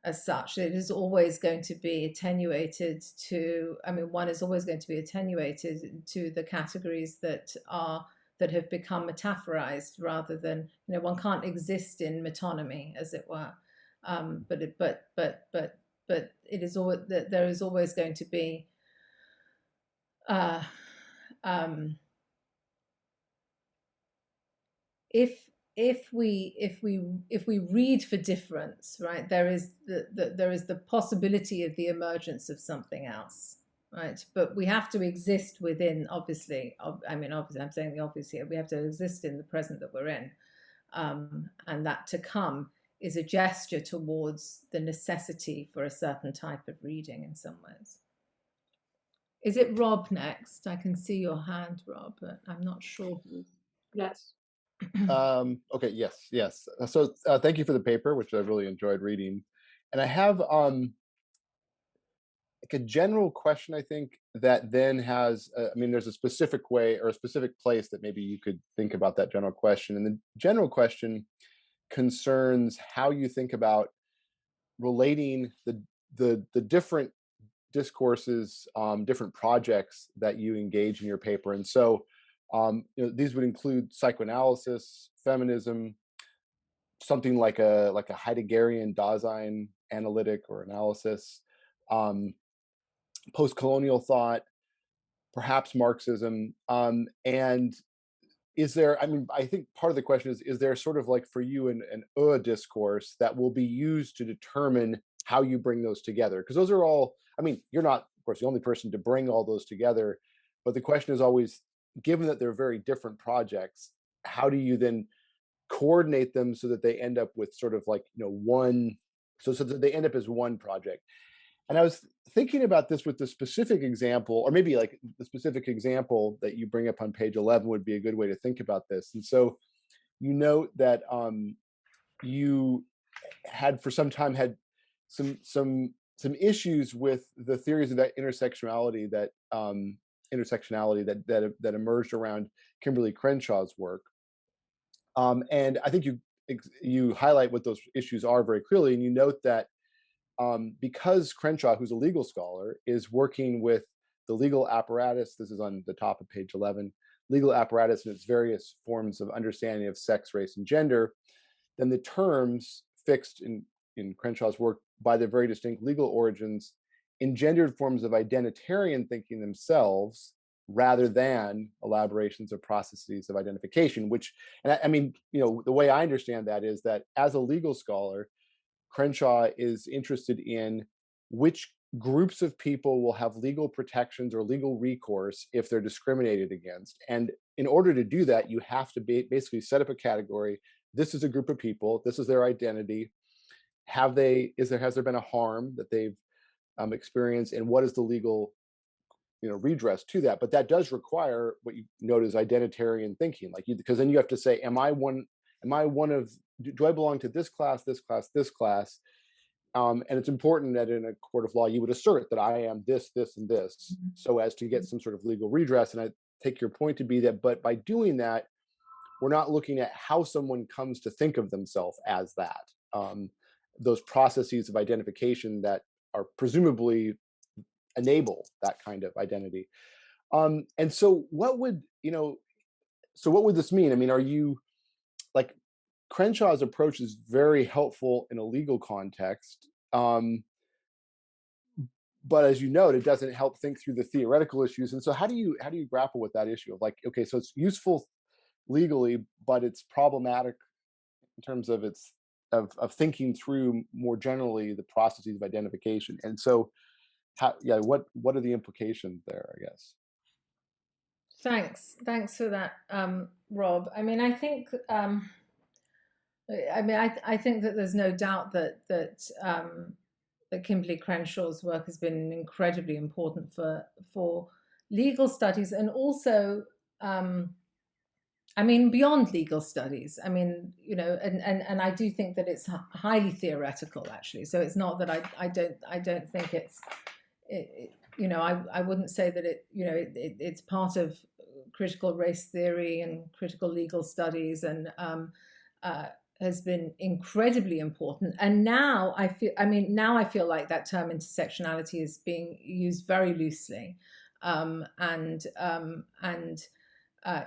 as such. It is always going to be attenuated to, I mean, one is always going to be attenuated to the categories that have become metaphorized rather than, one can't exist in metonymy, as it were. But it is always that there is always going to be if we read for difference, right, there is the possibility of the emergence of something else, right? But we have to exist within, obviously, obviously I'm saying the obvious here, we have to exist in the present that we're in, and that to come is a gesture towards the necessity for a certain type of reading in some ways. Is it Rob next? I can see your hand, Rob, but I'm not sure. Yes. Okay, yes. So thank you for the paper, which I've really enjoyed reading. And I have like a general question, I think, that then has, there's a specific way or a specific place that maybe you could think about that general question. And the general question concerns how you think about relating the different discourses, different projects that you engage in your paper. And so these would include psychoanalysis, feminism, something like a Heideggerian Dasein analytic or analysis, post-colonial thought, perhaps Marxism, and is there? I think part of the question is there sort of like for you an discourse that will be used to determine how you bring those together? Because those are all. You're not, of course, the only person to bring all those together, but the question is always, given that they're very different projects, how do you then coordinate them so that they end up with sort of like one, so that they end up as one project? And I was thinking about this with the specific example, or maybe like the specific example that you bring up on page 11 would be a good way to think about this. And so you note that you had for some time had some issues with the theories of that intersectionality that emerged around Kimberly Crenshaw's work. And I think you highlight what those issues are very clearly, and you note that because Crenshaw, who's a legal scholar, is working with the legal apparatus, this is on the top of page 11, legal apparatus in its various forms of understanding of sex, race, and gender, then the terms fixed in Crenshaw's work by their very distinct legal origins engendered forms of identitarian thinking themselves rather than elaborations of processes of identification, which, and the way I understand that is that as a legal scholar, Crenshaw is interested in which groups of people will have legal protections or legal recourse if they're discriminated against. And in order to do that, you have to basically set up a category. This is a group of people. This is their identity. Has there been a harm that they've experienced, and what is the legal redress to that? But that does require what you note as identitarian thinking, because then you have to say, am I one of, do I belong to this class, this class, this class? And it's important that in a court of law, you would assert that I am this, this, and this, so as to get some sort of legal redress. And I take your point to be that, but by doing that, we're not looking at how someone comes to think of themselves as that. Those processes of identification that are presumably enable that kind of identity. And so what would this mean? Are you, like, Crenshaw's approach is very helpful in a legal context, but as you note, it doesn't help think through the theoretical issues. And so how do you grapple with that issue of, like, okay, so it's useful legally, but it's problematic in terms of of thinking through more generally the processes of identification? And so what are the implications there, I guess? Thanks for that, Rob. I think I think that there's no doubt that Kimberly Crenshaw's work has been incredibly important for legal studies, and also beyond legal studies. And I do think that it's highly theoretical, actually. So it's not that I don't think I wouldn't say that it's part of critical race theory and critical legal studies, and has been incredibly important. And now I feel like that term intersectionality is being used very loosely, and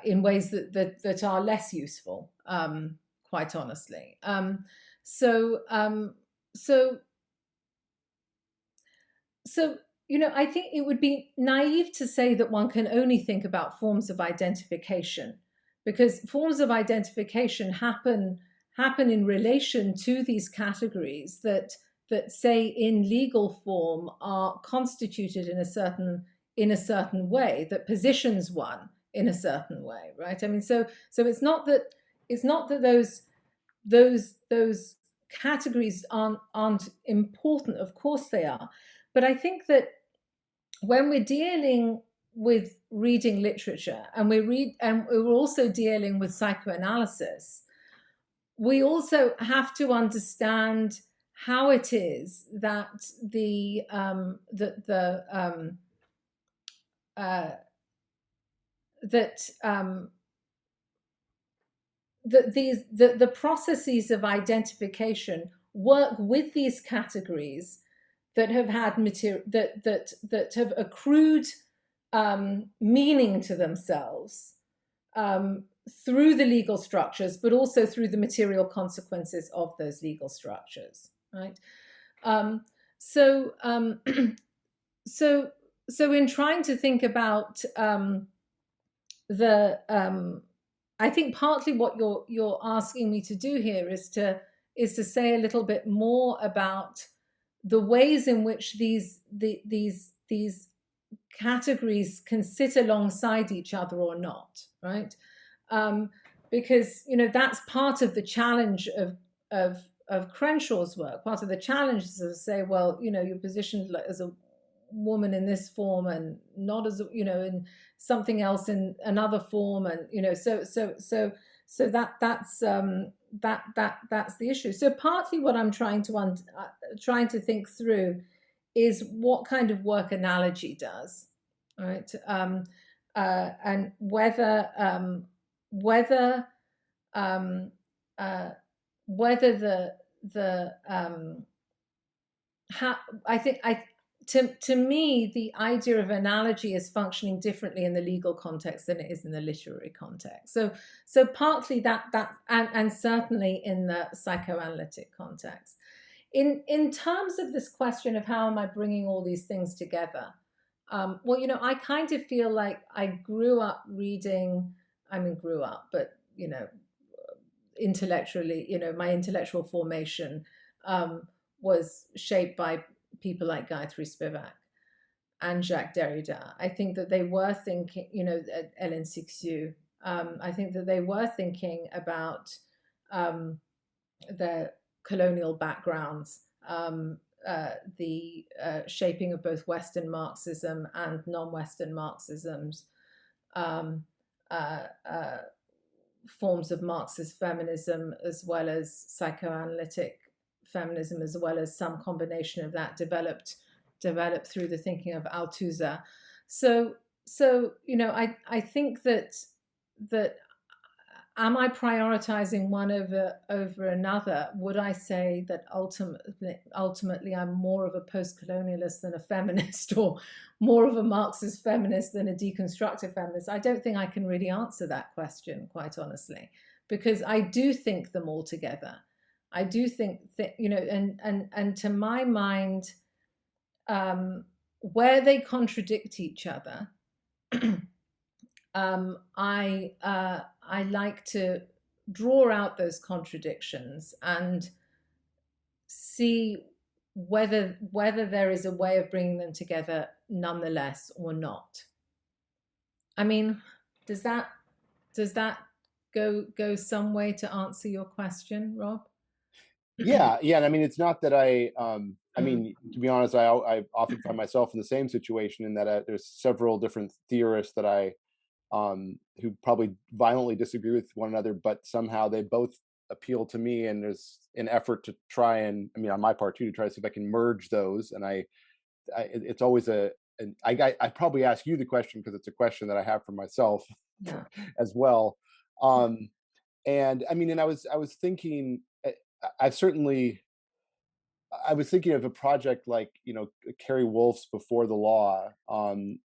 in ways that are less useful, quite honestly. So I think it would be naive to say that one can only think about forms of identification, because forms of identification happen in relation to these categories that say in legal form are constituted in a certain way, that positions one in a certain way, right? I mean, so it's not that those categories aren't important. Of course they are. But I think that when we're dealing with reading literature, and we're also dealing with psychoanalysis, we also have to understand how it is that the processes of identification work with these categories that have had that have accrued meaning to themselves through the legal structures, but also through the material consequences of those legal structures, right? So in trying to think about I think partly what you're asking me to do here is to say a little bit more about the ways in which these categories can sit alongside each other or not, right? Because that's part of the challenge of Crenshaw's work. Part of the challenge is to say, well, you're positioned as a woman in this form and not as in something else in another form, and so that's the issue. So partly what I'm trying to think through is what kind of work analogy does, right? And whether how to me, the idea of analogy is functioning differently in the legal context than it is in the literary context. So partly that and certainly in the psychoanalytic context. In terms of this question of how am I bringing all these things together, well, I kind of feel like I grew up reading. I mean, grew up, but intellectually, my intellectual formation was shaped by people like Gayatri Spivak and Jacques Derrida. I think that they were thinking, Hélène Cixous. I think that they were thinking about their colonial backgrounds, the shaping of both Western Marxism and non-Western Marxisms, forms of Marxist feminism, as well as psychoanalytic feminism, as well as some combination of that developed through the thinking of Althusser. So I think that am I prioritizing one over another? Would I say that ultimately I'm more of a post-colonialist than a feminist, or more of a Marxist feminist than a deconstructive feminist? I don't think I can really answer that question, quite honestly, because I do think them all together. I do think that, and to my mind, where they contradict each other, I like to draw out those contradictions and see whether there is a way of bringing them together nonetheless or not. I mean, does that go some way to answer your question, Rob? Yeah. And I mean, it's not that I mean, to be honest, I often find myself in the same situation, in that there's several different theorists that I who probably violently disagree with one another, but somehow they both appeal to me, and there's an effort to try and, I mean, on my part too, to try to see if I can merge those. And it's always I probably ask you the question because it's a question that I have for myself, Yeah. as well. And I mean, and I was thinking, I've certainly, I was thinking of a project like, Carrie Wolf's Before the Law,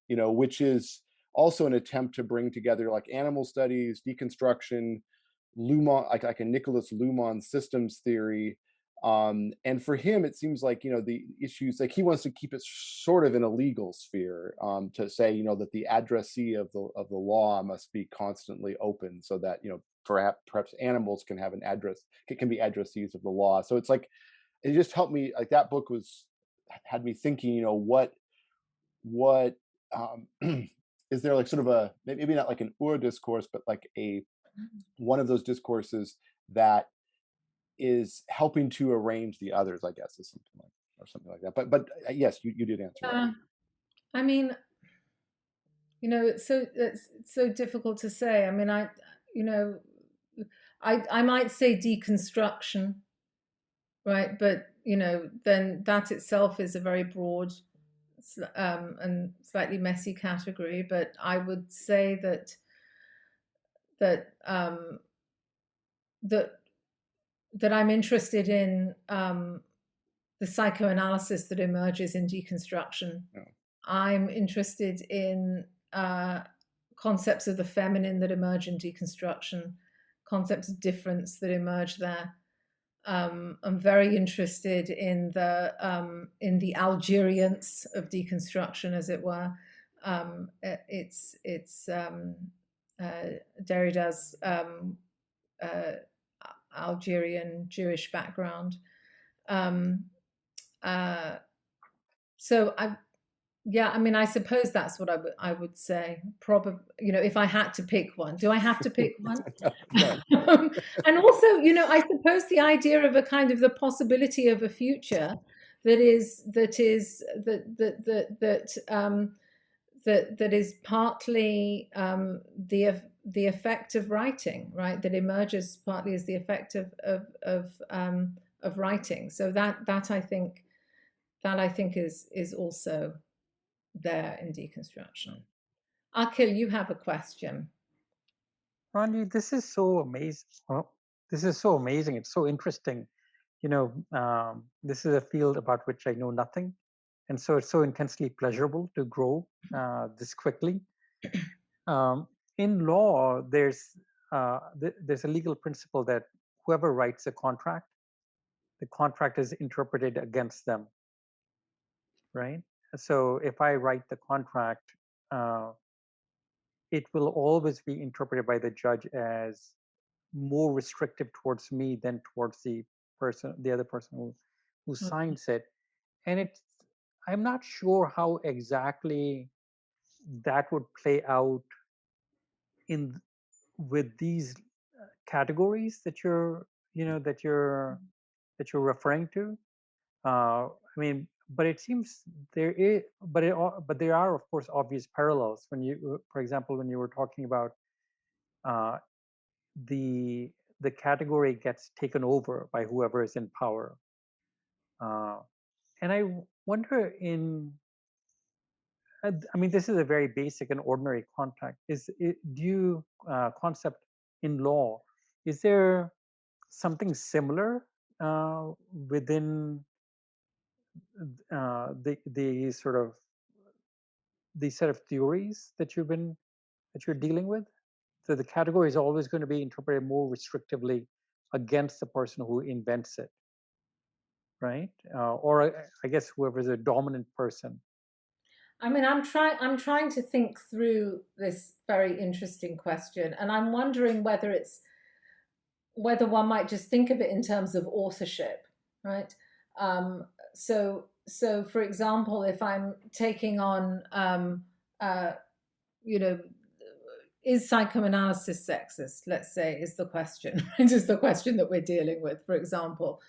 which is also an attempt to bring together like animal studies, deconstruction, Luhmann, like a Nicholas Luhmann systems theory. And for him, it seems like, the issues, like he wants to keep it sort of in a legal sphere, to say, that the addressee of the law must be constantly open, so that, perhaps animals can have an address, can be addressees of the law. So it's like, it just helped me, like that book had me thinking, what is there, like sort of a, maybe not like an discourse, but like one of those discourses that is helping to arrange the others, I guess, is something like that. But yes, you did answer that. I mean, it's so difficult to say. I mean, I might say deconstruction, right? But then that itself is a very broad and slightly messy category. But I would say that I'm interested in the psychoanalysis that emerges in deconstruction. Yeah. I'm interested in concepts of the feminine that emerge in deconstruction, concepts of difference that emerge there. I'm very interested in the Algerians of deconstruction, as it were. It's Derrida's Algerian Jewish background. So I mean, I suppose that's what I would say. Probably, if I had to pick one. Do I have to pick one? No. And also, I suppose the idea of a kind of the possibility of a future that is partly the effect of writing, right? That emerges partly as the effect of writing. So that I think is also there in deconstruction. Akhil, you have a question. Ranji, this is so amazing. Well, this is so amazing. It's so interesting. This is a field about which I know nothing. And so it's so intensely pleasurable to grow this quickly. In law, there's a legal principle that whoever writes a contract, the contract is interpreted against them, right? So if I write the contract, it will always be interpreted by the judge as more restrictive towards me than towards the other person who signs it. And I'm not sure how exactly that would play out with these categories that you're referring to. I mean, but it seems there is, but there are of course obvious parallels when for example, when you were talking about the category gets taken over by whoever is in power, and I wonder I mean, this is a very basic and ordinary context. Concept in law, is there something similar within the sort of the set of theories that you're dealing with? So the category is always going to be interpreted more restrictively against the person who invents it, right? Or I guess whoever is a dominant person. I mean, I'm trying to think through this very interesting question, and I'm wondering whether one might just think of it in terms of authorship, right? So for example, if I'm taking on, is psychoanalysis sexist? Let's say is the question. It is the question that we're dealing with. For example,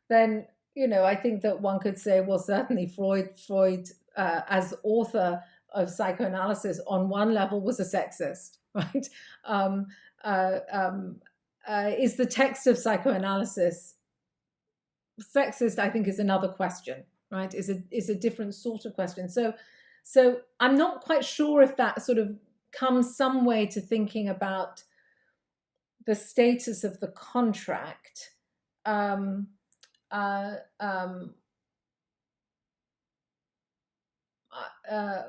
then I think that one could say, well, certainly Freud, as author of psychoanalysis, on one level was a sexist, right? Is the text of psychoanalysis sexist? I think is another question, right? Is a different sort of question. So I'm not quite sure if that sort of comes some way to thinking about the status of the contract um, uh, um, I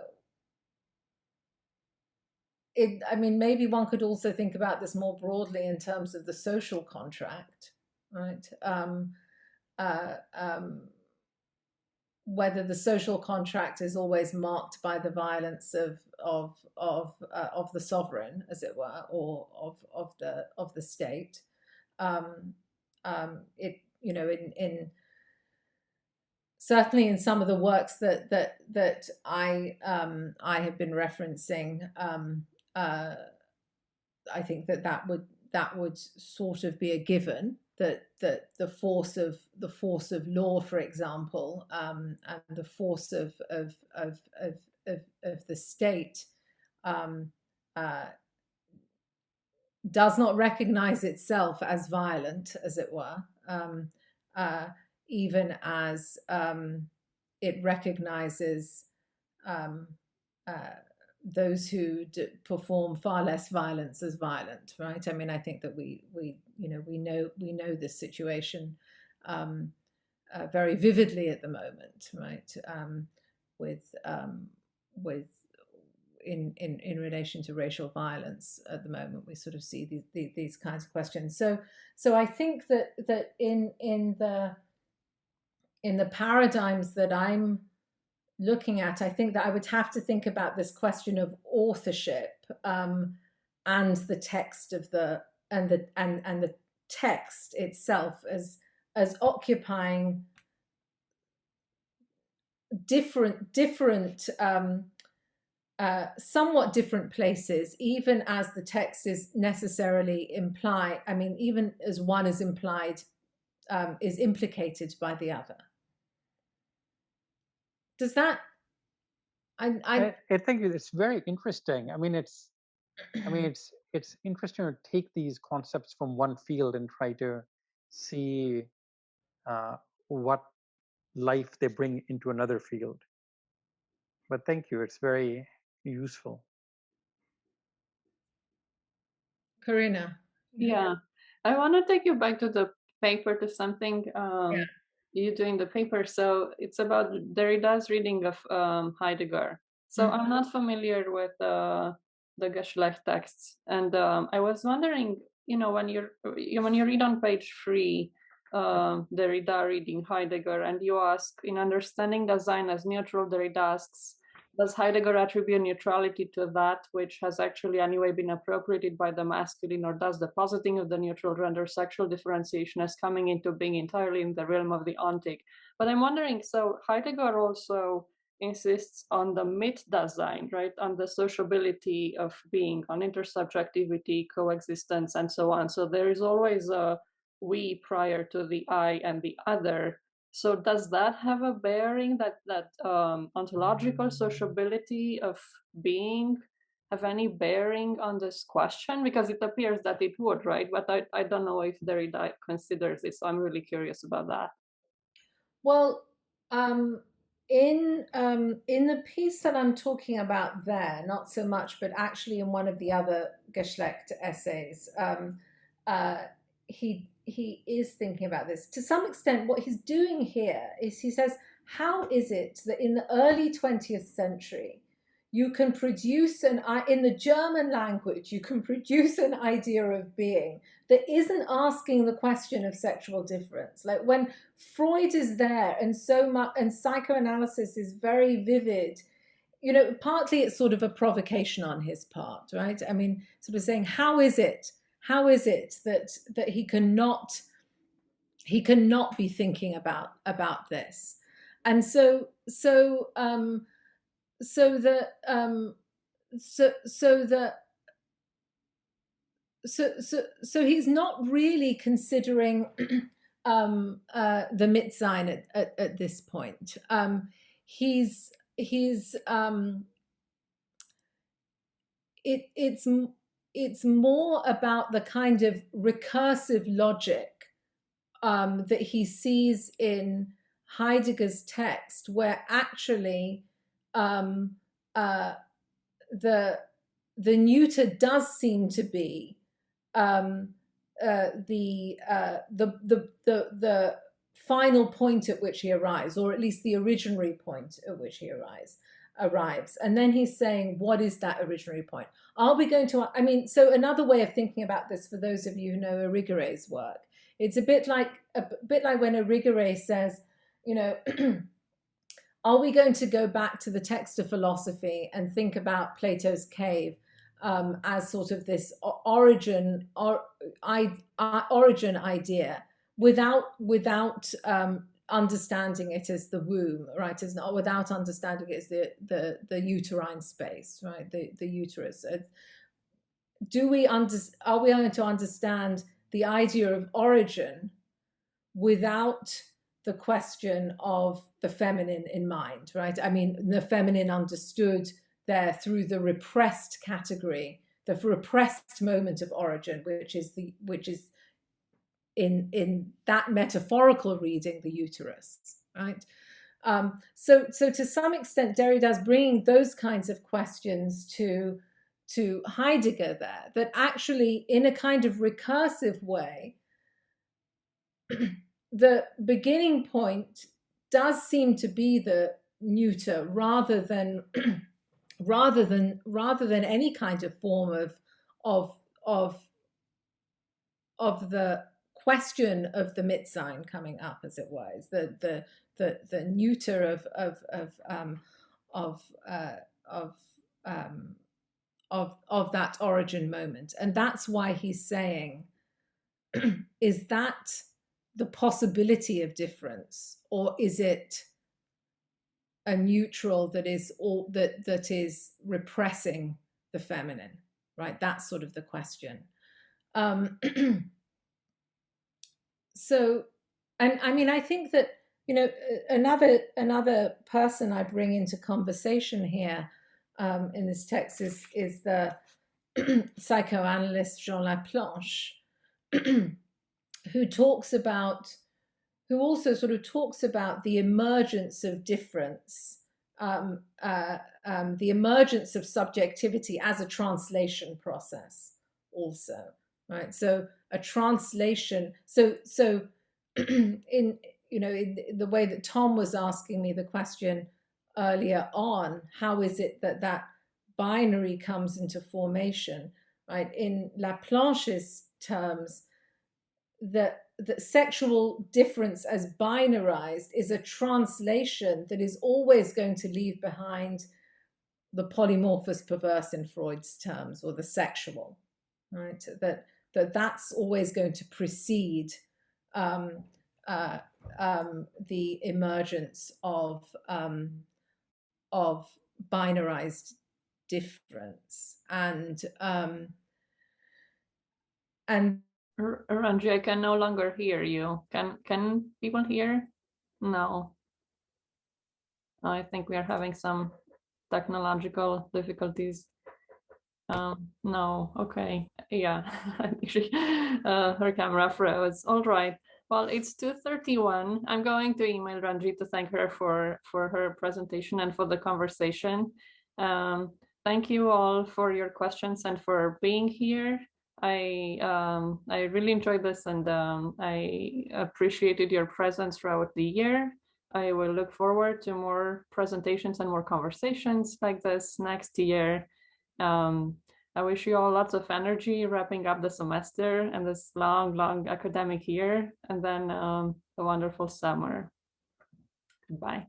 mean, maybe one could also think about this more broadly in terms of the social contract, right? Whether the social contract is always marked by the violence of the sovereign, as it were, or of the state. It, you know, in certainly in some of the works that I have been referencing, I think that would sort of be a given, that the force of law, for example, and the force of the state does not recognize itself as violent, as it were, even as it recognizes those who perform far less violence as violent, right? I mean, I think that we know this situation very vividly at the moment, right? With in relation to racial violence at the moment, we sort of see these kinds of questions. So I think that in the paradigms that I'm looking at, I think that I would have to think about this question of authorship and the text of the text itself as occupying different somewhat different places, even as the text is necessarily implied. I mean, even as one is implied, is implicated by the other. Does that? I think it's very interesting. I mean, it's interesting to take these concepts from one field and try to see what life they bring into another field. But thank you. It's very useful. Karina. Yeah, I want to take you back to the paper, to something you do in the paper. So it's about Derrida's reading of Heidegger. So I'm not familiar with the Geschlecht texts, and I was wondering, you know, when you read on page 3, Derrida reading Heidegger, and you ask, in understanding design as neutral, Derrida asks, does Heidegger attribute neutrality to that which has actually anyway been appropriated by the masculine, or does the positing of the neutral render sexual differentiation as coming into being entirely in the realm of the ontic? But I'm wondering, so Heidegger also insists on the Mit-Dasein, right, on the sociability of being, on intersubjectivity, coexistence, and so on. So there is always a we prior to the I and the other. So does that have a bearing, that ontological sociability of being have any bearing on this question? Because it appears that it would, right? But I don't know if Derrida considers this. So I'm really curious about that. Well, in the piece that I'm talking about there, not so much, but actually in one of the other Geschlecht essays, he is thinking about this. To some extent, what he's doing here is he says, how is it that in the early 20th century, you can produce in the German language, you can produce an idea of being that isn't asking the question of sexual difference. Like when Freud is there and so much, and psychoanalysis is very vivid, you know, partly it's sort of a provocation on his part, right? I mean, sort of saying, how is it that he cannot be thinking about this? And so he's not really considering the Mitsein at this point. It's more about the kind of recursive logic that he sees in Heidegger's text, where actually the neuter does seem to be the final point at which he arrives, or at least the originary point at which he arrives. And then he's saying, what is that originary point? Are we going to, I mean, so another way of thinking about this, for those of you who know Irigaray work, it's a bit like when Irigaray says, you know, are we going to go back to the text of philosophy and think about Plato's cave as sort of this origin idea without understanding it as the womb, right? As not, without understanding it as the uterine space, right? The uterus. Are we going to understand the idea of origin without the question of the feminine in mind, right? I mean, the feminine understood there through the repressed category, the repressed moment of origin, which is in that metaphorical reading, the uterus, right? So to some extent, Derrida's bringing those kinds of questions to Heidegger there, that actually, in a kind of recursive way, the beginning point does seem to be the neuter rather than any kind of form of the question of the Mitsein coming up, as it was, the neuter of that origin moment. And that's why he's saying, is that the possibility of difference, or is it a neutral that is repressing the feminine, right? That's sort of the question. So, and I mean, I think that, you know, another person I bring into conversation here in this text is the psychoanalyst Jean Laplanche, who also sort of talks about the emergence of difference, the emergence of subjectivity as a translation process also, right? So a translation, so in the way that Tom was asking me the question earlier on, how is it that binary comes into formation, right? In Laplanche's terms, that sexual difference as binarized is a translation that is always going to leave behind the polymorphous perverse in Freud's terms, or the sexual, right? That's always going to precede the emergence of binarized difference. And Ranji, I can no longer hear you. Can people hear? No. I think we are having some technological difficulties. No, okay, yeah. Her camera froze. All right. Well, it's 2:31. I'm going to email Ranji to thank her for her presentation and for the conversation. Thank you all for your questions and for being here. I really enjoyed this, and I appreciated your presence throughout the year. I will look forward to more presentations and more conversations like this next year. I wish you all lots of energy wrapping up the semester and this long academic year, and then a wonderful summer. Goodbye.